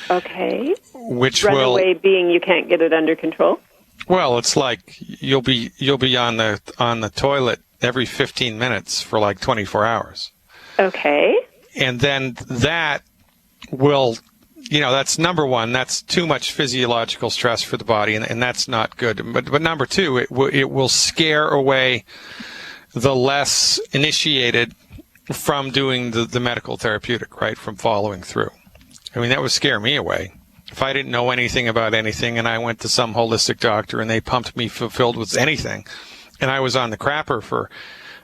Okay. Which runaway being you can't get it under control? Well, it's like you'll be on the toilet every 15 minutes for like 24 hours. Okay. And then that will that's number one. That's too much physiological stress for the body, and that's not good. But number two, it will scare away the less initiated from doing the medical therapeutic, right, from following through. I mean, that would scare me away. If I didn't know anything about anything and I went to some holistic doctor and they pumped me filled with anything and I was on the crapper for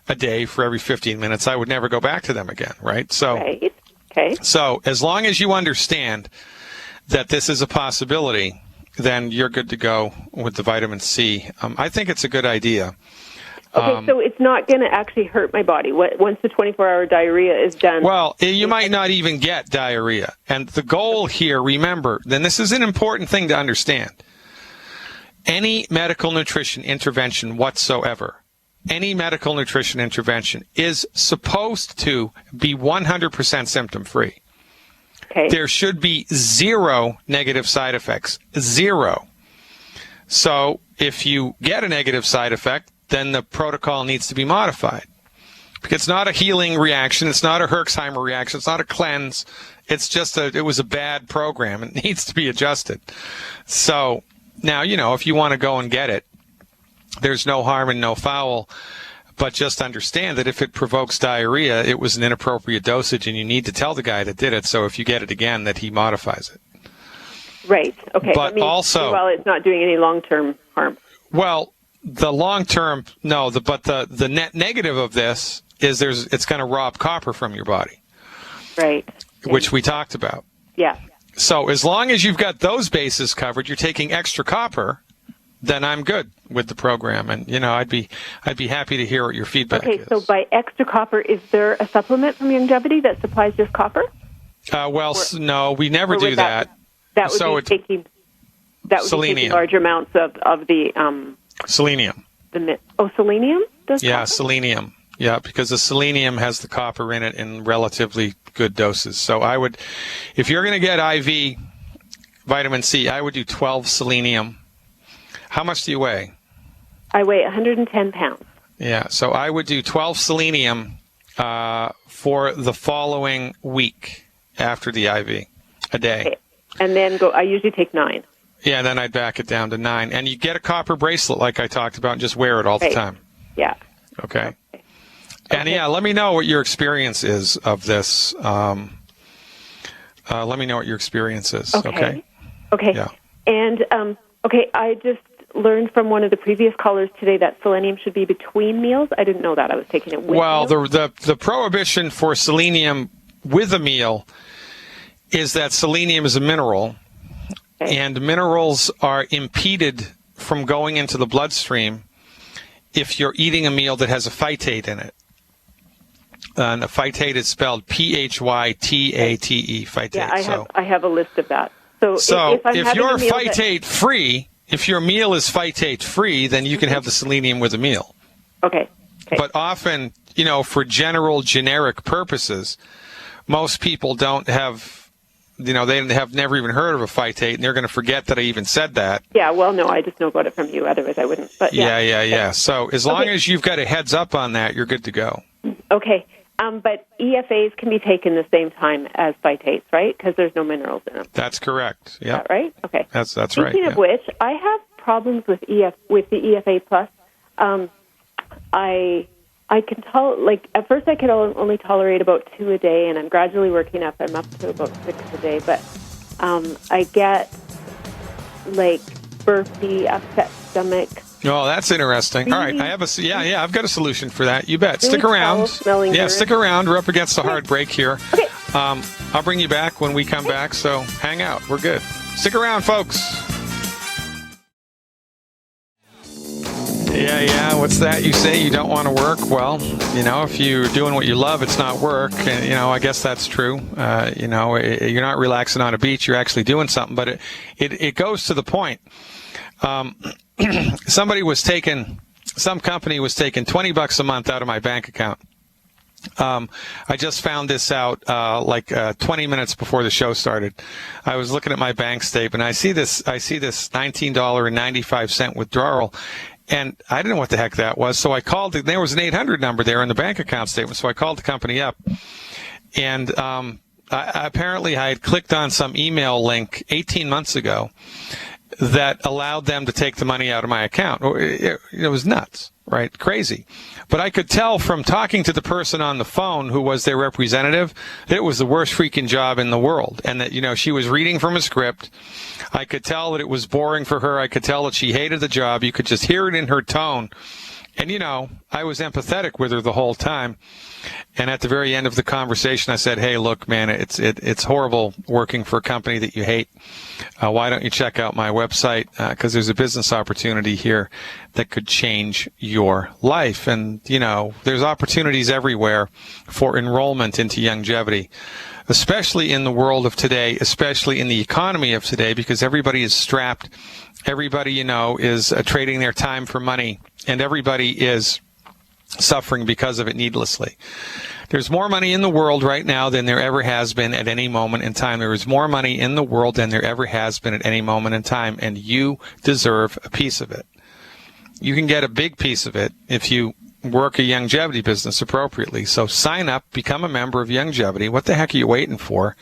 a day for every 15 minutes, I would never go back to them again, right? So, Right. Okay. So as long as you understand that this is a possibility, then you're good to go with the vitamin C. I think it's a good idea. Okay, so it's not going to actually hurt my body once the 24-hour diarrhea is done. Well, you might not even get diarrhea. And the goal here, remember, then this is an important thing to understand. Any medical nutrition intervention whatsoever, any medical nutrition intervention is supposed to be 100% symptom-free. Okay. There should be zero negative side effects. Zero. So if you get a negative side effect, then the protocol needs to be modified. Because it's not a healing reaction. It's not a Herxheimer reaction. It's not a cleanse. It's just it was a bad program. It needs to be adjusted. So now, if you want to go and get it, there's no harm and no foul. But just understand that if it provokes diarrhea, it was an inappropriate dosage, and you need to tell the guy that did it. So if you get it again, that he modifies it. Right. Okay. But also, well, it's not doing any long-term harm. Well, the long term, no. But the net negative of this is it's going to rob copper from your body, Right. which we talked about. Yeah. So as long as you've got those bases covered, you're taking extra copper, then I'm good with the program. And I'd be happy to hear what your feedback is. Okay. So by extra copper, is there a supplement from Longevity that supplies just copper? No, we never Or do would that. That would So be it's taking. That would be selenium. taking large amounts of the Selenium. selenium. Does Yeah, copper? selenium. Yeah, because the selenium has the copper in it in relatively good doses. So I would, if you're going to get IV vitamin C, I would do 12 selenium. How much do you weigh? I weigh 110 pounds. Yeah, so I would do 12 selenium for the following week after the IV, a day. Okay. And then I usually take 9. Yeah, then I'd back it down to 9. And you get a copper bracelet like I talked about and just wear it all the Right. time. Yeah. Okay. And yeah, let me know what your experience is of this. Let me know what your experience is. Okay. Okay. Yeah. And I just learned from one of the previous callers today that selenium should be between meals. I didn't know that. I was taking it with Well, meals. the prohibition for selenium with a meal is that selenium is a mineral, and minerals are impeded from going into the bloodstream if you're eating a meal that has a phytate in it. And a phytate is spelled Phytate, phytate. Yeah, I have a list of that. So So I'm if having you're a meal phytate free, if your meal is phytate free, then you can have the selenium with a meal. Okay. But often, for generic purposes, most people don't have, they have never even heard of a phytate, and they're going to forget that I even said that. Yeah, well, no, I just know about it from you. Otherwise, I wouldn't. But Yeah. So as long as you've got a heads up on that, you're good to go. Okay. But EFAs can be taken the same time as phytates, right? Because there's no minerals in them. That's correct. Yeah. Is that right? Okay. That's right. Speaking of which, I have problems with the EFA plus. I can at first I could only tolerate about 2 a day, and I'm gradually working up. I'm up to about 6 a day, but I get burpy, upset stomach. Oh, that's interesting. All right, I have I've got a solution for that. You bet. Stick around. Foul-smelling Yeah, urine. stick around. We're up against the hard break here. Okay. I'll bring you back when we come back, so hang out. We're good. Stick around, folks. Yeah. What's that you say? You don't want to work? Well, if you're doing what you love, it's not work. And, I guess that's true. You're not relaxing on a beach. You're actually doing something. But it goes to the point. Some company was taking $20 a month out of my bank account. I just found this out 20 minutes before the show started. I was looking at my bank statement. I see this $19.95 withdrawal, and I didn't know what the heck that was. So I called. There was an 800 number there in the bank account statement. So I called the company up, and apparently I had clicked on some email link 18 months ago that allowed them to take the money out of my account. It was nuts, right? Crazy. But I could tell from talking to the person on the phone who was their representative that it was the worst freaking job in the world. And that, she was reading from a script. I could tell that it was boring for her. I could tell that she hated the job. You could just hear it in her tone. And, I was empathetic with her the whole time. And at the very end of the conversation, I said, hey, look, man, it's horrible working for a company that you hate. Why don't you check out my website? Because there's a business opportunity here that could change your life. And, there's opportunities everywhere for enrollment into Youngevity, especially in the world of today, especially in the economy of today, because everybody is strapped. Everybody, is trading their time for money, and everybody is suffering because of it needlessly. There's more money in the world right now than there ever has been at any moment in time. There is more money in the world than there ever has been at any moment in time, and you deserve a piece of it. You can get a big piece of it if you work a Youngevity business appropriately. So sign up, become a member of Youngevity. What the heck are you waiting for?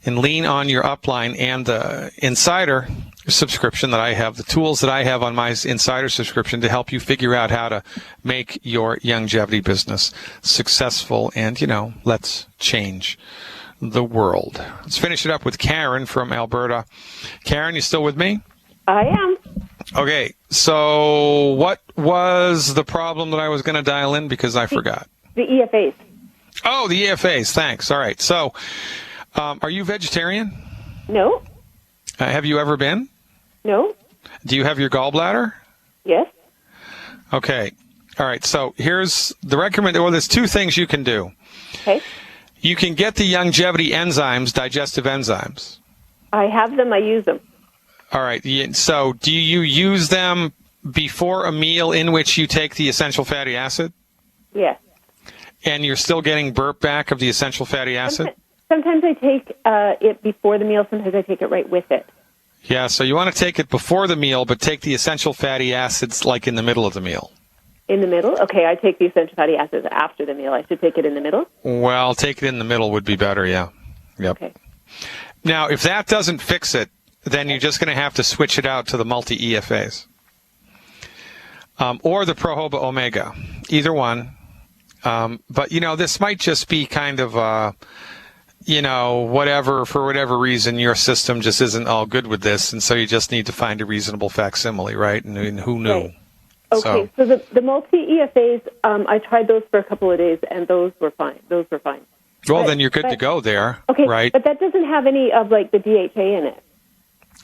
And lean on your upline and the insider subscription that I have, the tools that I have on my insider subscription to help you figure out how to make your Youngevity business successful. And, let's change the world. Let's finish it up with Karen from Alberta. Karen, you still with me? I am. Okay, so what was the problem that I was going to dial in because I forgot? The EFAs. Oh, the EFAs. Thanks. All right. So, are you vegetarian? No. Have you ever been? No. Do you have your gallbladder? Yes. Okay. All right. So here's the recommendation. Well, there's two things you can do. Okay. You can get the Youngevity enzymes, digestive enzymes. I have them. I use them. All right. So do you use them before a meal in which you take the essential fatty acid? Yes. And you're still getting burp back of the essential fatty acid? Sometimes I take it before the meal. Sometimes I take it right with it. Yeah, so you want to take it before the meal, but take the essential fatty acids like in the middle of the meal. In the middle? Okay, I take the essential fatty acids after the meal. I should take it in the middle? Well, take it in the middle would be better, yeah. Yep. Okay. Now, if that doesn't fix it, then you're just going to have to switch it out to the multi-EFAs. Or the Prohoba Omega. Either one. But, this might just be kind of... for whatever reason, your system just isn't all good with this, and so you just need to find a reasonable facsimile, right? And who knew? Okay, so the multi-EFAs, I tried those for a couple of days, and those were fine. Well, then you're good to go there, okay, right? But that doesn't have any of, the DHA in it.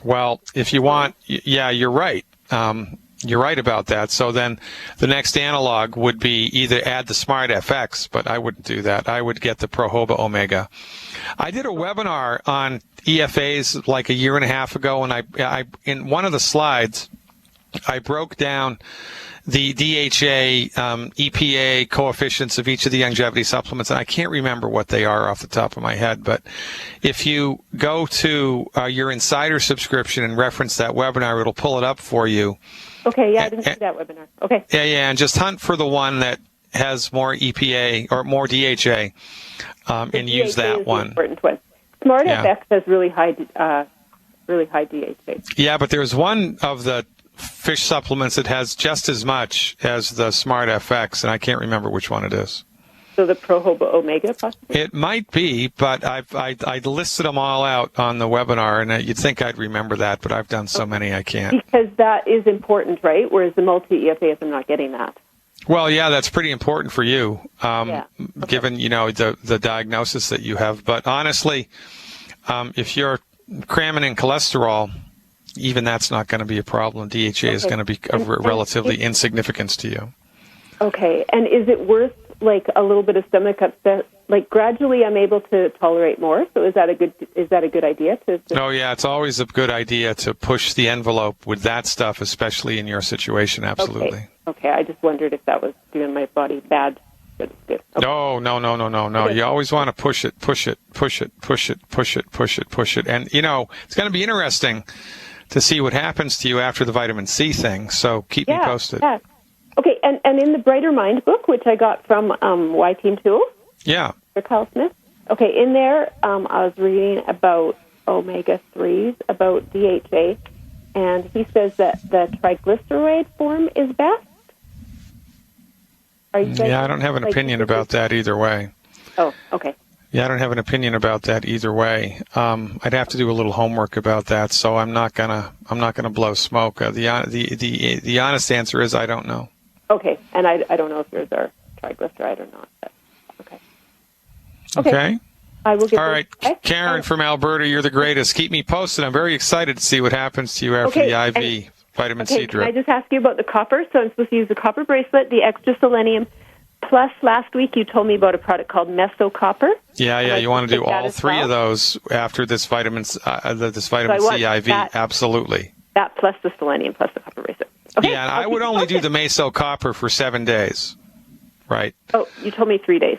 Well, if you want, yeah, you're right. You're right about that. So then the next analog would be either add the Smart FX, but I wouldn't do that. I would get the Prohoba Omega. I did a webinar on EFAs like a year and a half ago, and I in one of the slides, I broke down the DHA, EPA coefficients of each of the Youngevity supplements, and I can't remember what they are off the top of my head, but if you go to your insider subscription and reference that webinar, it'll pull it up for you. Okay, yeah, I didn't see that webinar. Okay. Yeah, and just hunt for the one that has more EPA or more DHA, and use that one. Important one. Smart FX has really high DHA. Yeah, but there's one of the fish supplements that has just as much as the Smart FX, and I can't remember which one it is. So the Prohoba Omega, possibly? It might be, but I listed them all out on the webinar, and you'd think I'd remember that, but I've done so many I can't. Because that is important, right? Whereas the multi-EFAs, I'm not getting that. Well, yeah, that's pretty important for you, given, the diagnosis that you have. But honestly, if you're cramming in cholesterol, even that's not going to be a problem. DHA is going to be of relatively insignificance to you. Okay, and is it worth a little bit of stomach upset? Gradually, I'm able to tolerate more. So is that a good idea? Oh yeah, it's always a good idea to push the envelope with that stuff, especially in your situation. Absolutely. Okay. I just wondered if that was doing my body bad. But it's good. Okay. No. You always want to push it, and it's going to be interesting to see what happens to you after the vitamin C thing. So keep me posted. Yeah. Okay, and in the Brighter Mind book, which I got from Y Team Tools, for Kyle Smith, Okay, in there, I was reading about omega-3s, about DHA, and he says that the triglyceride form is best. Are you guys Yeah, I don't have an opinion about that either way. Oh, okay. Yeah, I don't have an opinion about that either way. I'd have to do a little homework about that, so I'm not gonna blow smoke. The honest answer is I don't know. Okay, and I don't know if yours are triglyceride or not. But okay. Okay. I will get. All right, Karen from Alberta, you're the greatest. Keep me posted. I'm very excited to see what happens to you after the IV vitamin C drip. Can I just ask you about the copper? So I'm supposed to use the copper bracelet, the extra selenium, plus last week you told me about a product called Meso Copper. Yeah. You want to do all three of those after this vitamin C IV. Absolutely. That plus the selenium plus the copper bracelet. Okay. Yeah, and I would only do the Meso Copper for 7 days. Right. Oh, you told me 3 days.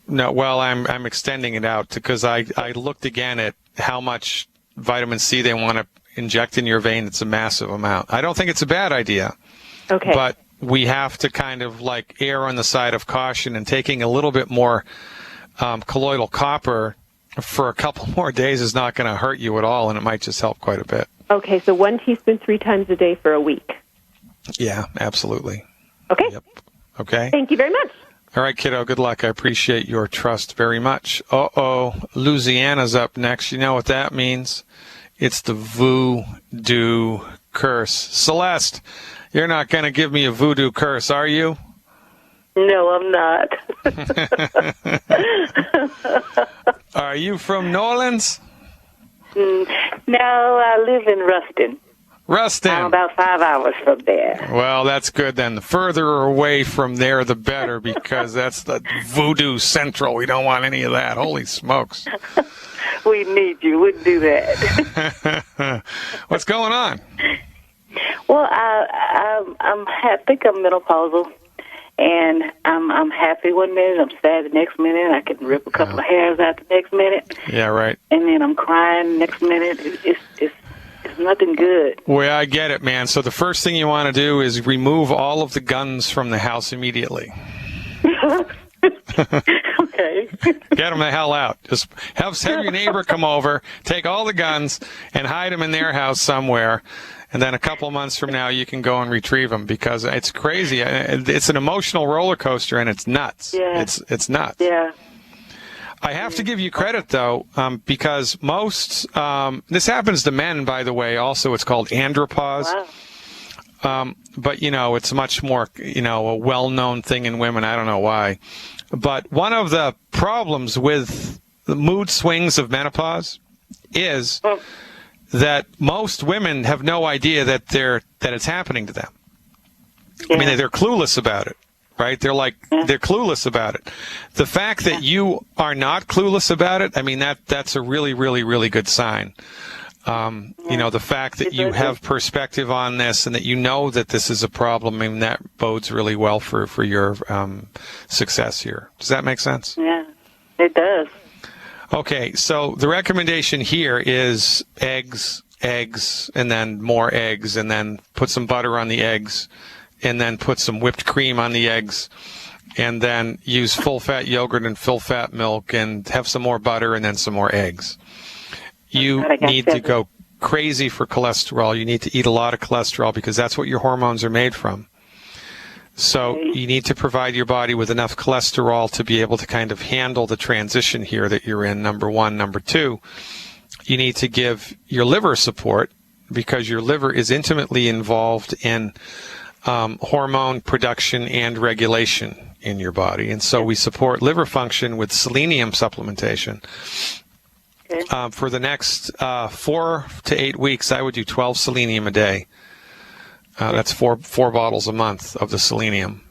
No, well, I'm extending it out because I looked again at how much vitamin C they want to inject in your vein. It's a massive amount. I don't think it's a bad idea. Okay. But we have to kind of like err on the side of caution, and taking a little bit more colloidal copper for a couple more days is not going to hurt you at all, and it might just help quite a bit. Okay, so 1 teaspoon 3 times a day for a week. Yeah, absolutely. Okay. Yep. Okay. Thank you very much. All right, kiddo, good luck. I appreciate your trust very much. Louisiana's up next. You know what that means? It's the voodoo curse. Celeste, you're not going to give me a voodoo curse, are you? No, I'm not. Are you from New Orleans? No, I live in Ruston. Ruston. I'm about 5 hours from there. Well, that's good then. The further away from there, the better, because that's the voodoo central. We don't want any of that. Holy smokes. We need you. Wouldn't do that. What's going on? Well, I think I'm menopausal, and I'm happy one minute, I'm sad the next minute. I can rip a couple of hairs out the next minute. Yeah, right. And then I'm crying the next minute. It's nothing good. Well, I get it, man. So the first thing you want to do is remove all of the guns from the house immediately. Okay. Get them the hell out. Just have your neighbor come over, take all the guns, and hide them in their house somewhere. And then a couple of months from now, you can go and retrieve them, because it's crazy. It's an emotional roller coaster, and it's nuts. Yeah. It's nuts. Yeah. I have to give you credit, though, because most this happens to men, by the way. Also, it's called andropause. Wow. But, it's much more, a well-known thing in women. I don't know why. But one of the problems with the mood swings of menopause is that most women have no idea that it's happening to them. Yeah. I mean, they're clueless about it, right? They're clueless about it. The fact that you are not clueless about it, I mean, that's a really, really, really good sign. The fact that you have perspective on this and that you know that this is a problem, I mean, that bodes really well for your success here. Does that make sense? Yeah, it does. Okay, so the recommendation here is eggs, and then more eggs, and then put some butter on the eggs, and then put some whipped cream on the eggs, and then use full-fat yogurt and full-fat milk, and have some more butter, and then some more eggs. You need to go crazy for cholesterol. You need to eat a lot of cholesterol, because that's what your hormones are made from. So you need to provide your body with enough cholesterol to be able to kind of handle the transition here that you're in, number one. Number two, you need to give your liver support, because your liver is intimately involved in hormone production and regulation in your body. And so we support liver function with selenium supplementation. For the next 4 to 8 weeks, I would do 12 selenium a day. That's four bottles a month of the selenium.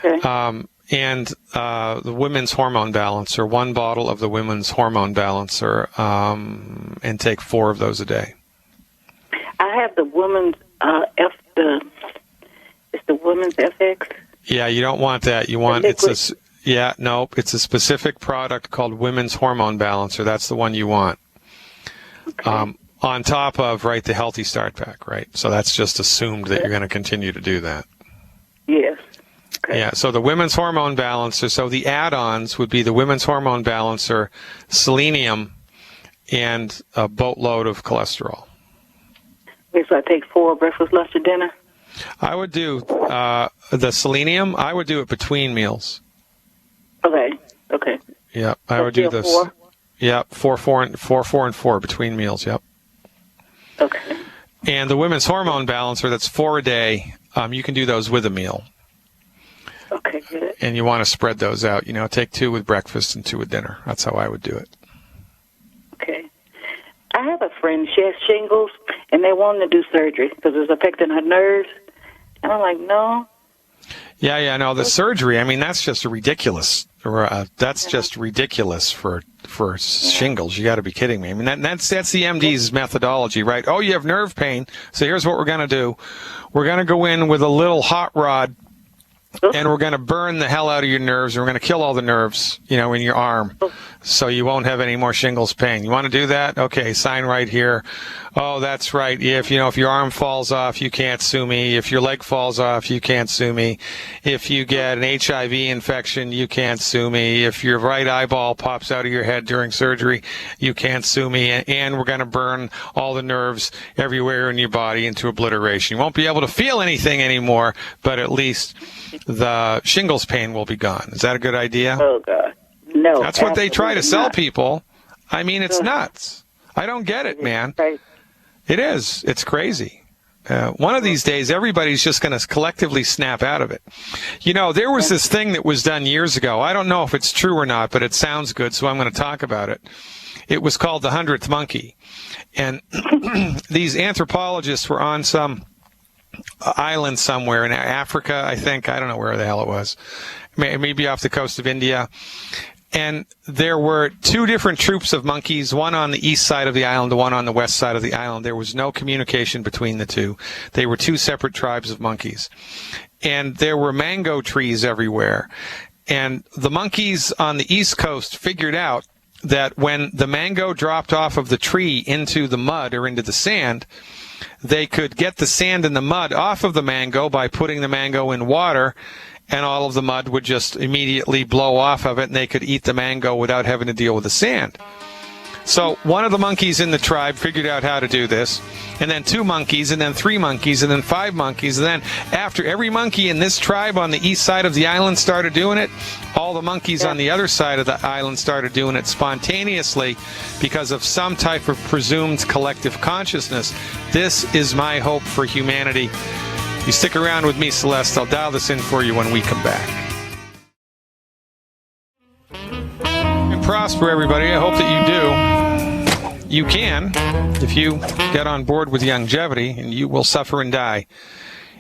Okay. And the women's hormone balancer, 1 bottle of the women's hormone balancer, and take 4 of those a day. I have the women's it's the women's FX. Yeah, you don't want that. You want it's a specific product called Women's Hormone Balancer. That's the one you want. Okay. On top of, the Healthy Start Pack, right? So that's just assumed that you're going to continue to do that. Yes. Okay. Yeah, so the women's hormone balancer, so the add-ons would be the women's hormone balancer, selenium, and a boatload of cholesterol. Okay, so I take 4 breakfast, lunch, and dinner? I would do the selenium, I would do it between meals. Okay. Yep, I would do this. 4? Yep, 4 and 4 between meals, yep. Okay. And the women's hormone balancer, that's 4 a day. You can do those with a meal. Okay, good. And you want to spread those out. Take 2 with breakfast and 2 with dinner. That's how I would do it. Okay. I have a friend, she has shingles, and they want to do surgery because it's affecting her nerves. And I'm like, no. Yeah, no, the surgery, I mean, that's just ridiculous. That's just ridiculous for shingles. You got to be kidding me. I mean, that's the MD's methodology, right? Oh, you have nerve pain. So here's what we're going to do. We're going to go in with a little hot rod, and we're going to burn the hell out of your nerves. And we're going to kill all the nerves, in your arm, so you won't have any more shingles pain. You want to do that? Okay, sign right here. Oh, that's right. If your arm falls off, you can't sue me. If your leg falls off, you can't sue me. If you get an HIV infection, you can't sue me. If your right eyeball pops out of your head during surgery, you can't sue me. And we're going to burn all the nerves everywhere in your body into obliteration. You won't be able to feel anything anymore, but at least the shingles pain will be gone. Is that a good idea? Oh, God. No. That's what they try to sell not. people. I mean, it's nuts. I don't get it, man. Right. It is. It's crazy. One of these days, everybody's just going to collectively snap out of it. There was this thing that was done years ago. I don't know if it's true or not, but it sounds good, so I'm going to talk about it. It was called the 100th Monkey. And these anthropologists were on some island somewhere in Africa, I think. I don't know where the hell it was. Maybe off the coast of India. And there were 2 different troops of monkeys, one on the east side of the island, one on the west side of the island. There was no communication between the 2. They were 2 separate tribes of monkeys. And there were mango trees everywhere. And the monkeys on the east coast figured out that when the mango dropped off of the tree into the mud or into the sand, they could get the sand and the mud off of the mango by putting the mango in water, and all of the mud would just immediately blow off of it, and they could eat the mango without having to deal with the sand. So one of the monkeys in the tribe figured out how to do this, and then 2 monkeys, and then 3 monkeys, and then 5 monkeys, and then after every monkey in this tribe on the east side of the island started doing it, all the monkeys on the other side of the island started doing it spontaneously because of some type of presumed collective consciousness. This is my hope for humanity. You stick around with me, Celeste. I'll dial this in for you when we come back. And prosper, everybody. I hope that you do. You can, if you get on board with longevity, and you will suffer and die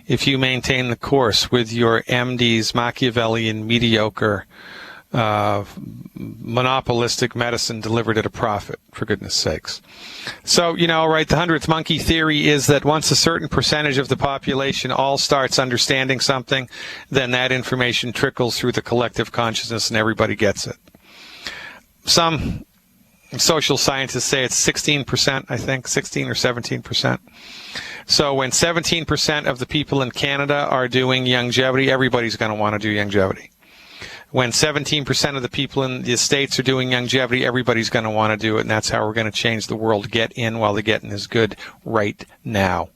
if you maintain the course with your MD's Machiavellian, mediocre, monopolistic medicine delivered at a profit, for goodness sakes. So, the 100th monkey theory is that once a certain percentage of the population all starts understanding something, then that information trickles through the collective consciousness and everybody gets it. Some social scientists say it's 16%, I think, 16 or 17%. So when 17% of the people in Canada are doing longevity, everybody's going to want to do longevity. When 17% of the people in the States are doing longevity, everybody's going to want to do it, and that's how we're going to change the world. Get in while the getting is good right now.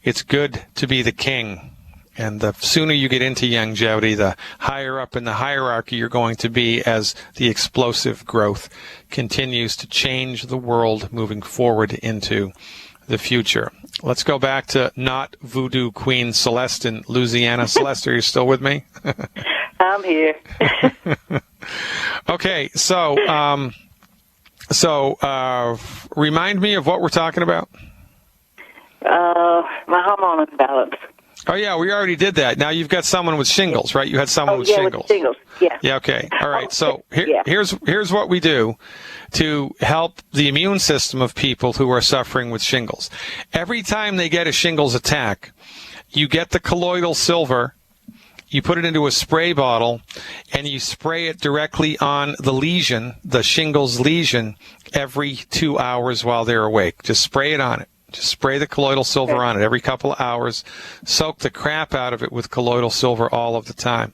It's good to be the king, and the sooner you get into longevity, the higher up in the hierarchy you're going to be as the explosive growth continues to change the world moving forward into the future. Let's go back to not Voodoo Queen Celeste in Louisiana. Celeste, are you still with me? I'm here. Okay, so remind me of what we're talking about. My hormone imbalance. Oh yeah, we already did that. Now you've got someone with shingles, right? You had someone with shingles. With shingles. Yeah. Yeah. Okay. All right. So here's what we do to help the immune system of people who are suffering with shingles. Every time they get a shingles attack, you get the colloidal silver. You put it into a spray bottle, and you spray it directly on the lesion, the shingles lesion, every 2 hours while they're awake. Just spray it on it. Just spray the colloidal silver on it every couple of hours. Soak the crap out of it with colloidal silver all of the time.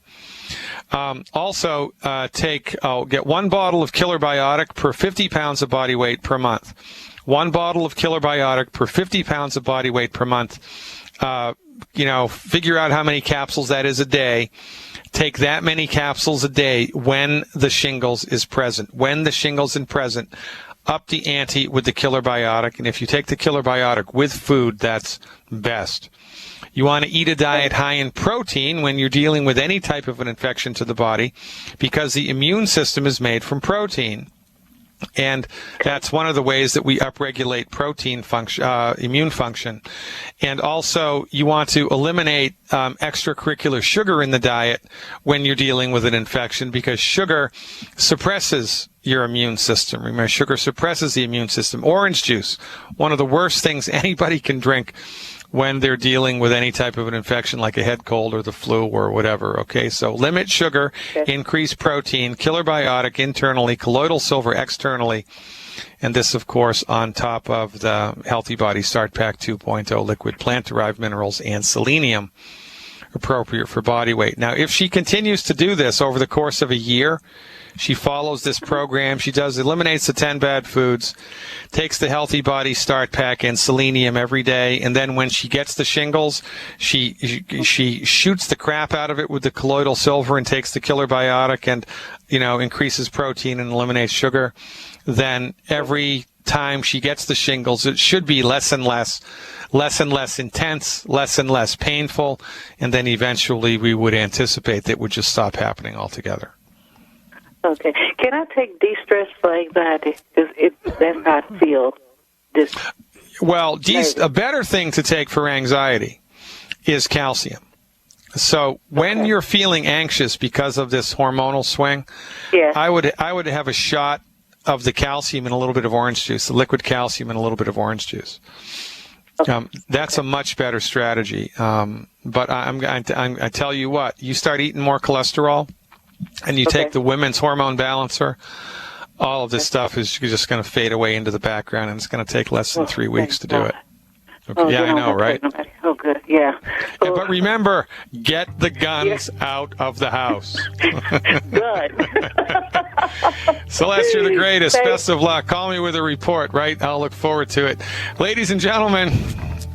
Also, get 1 bottle of Killer Biotic per 50 pounds of body weight per month. 1 bottle of Killer Biotic per 50 pounds of body weight per month. Figure out how many capsules that is a day. Take that many capsules a day when the shingles is present. When the shingles is present, up the ante with the Killer Biotic. And if you take the Killer Biotic with food, that's best. You want to eat a diet high in protein when you're dealing with any type of an infection to the body, because the immune system is made from protein. And that's one of the ways that we upregulate protein function, immune function. And also, you want to eliminate extracurricular sugar in the diet when you're dealing with an infection, because sugar suppresses your immune system. Remember, sugar suppresses the immune system. Orange juice, one of the worst things anybody can drink when they're dealing with any type of an infection like a head cold or the flu or whatever. Okay, so limit sugar, increase protein, Killer Biotic internally, colloidal silver externally, and this, of course, on top of the Healthy Body Start Pack 2.0 liquid plant-derived minerals and selenium, appropriate for body weight. Now, if she continues to do this over the course of a year, she follows this program, eliminates the 10 bad foods, takes the Healthy Body Start Pack and selenium every day, and then when she gets the shingles, she shoots the crap out of it with the colloidal silver and takes the Killer Biotic and, increases protein and eliminates sugar. Then every time she gets the shingles, it should be less and less intense, less and less painful, and then eventually we would anticipate that it would just stop happening altogether. Okay. Can I take de-stress for anxiety? That's how I feel. Well, a better thing to take for anxiety is calcium. So when you're feeling anxious because of this hormonal swing, I would have a shot of the calcium and a little bit of orange juice, the liquid calcium and a little bit of orange juice. Okay. That's a much better strategy. But I tell you what, you start eating more cholesterol, and you take the women's hormone balancer, all of this stuff is just going to fade away into the background, and it's going to take less than 3 weeks to do it. Okay. I know, right? Oh, good. Yeah. But remember, get the guns out of the house. Good. Celeste, you're the greatest. Best of luck. Call me with a report, right? I'll look forward to it. Ladies and gentlemen,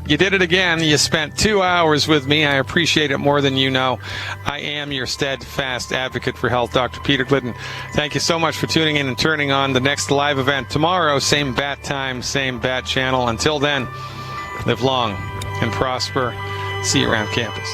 you did it again. You spent 2 hours with me. I appreciate it more than you know. I am your steadfast advocate for health, Dr. Peter Glidden. Thank you so much for tuning in and turning on the next live event tomorrow. Same bat time, same bat channel. Until then, live long and prosper. See you around campus.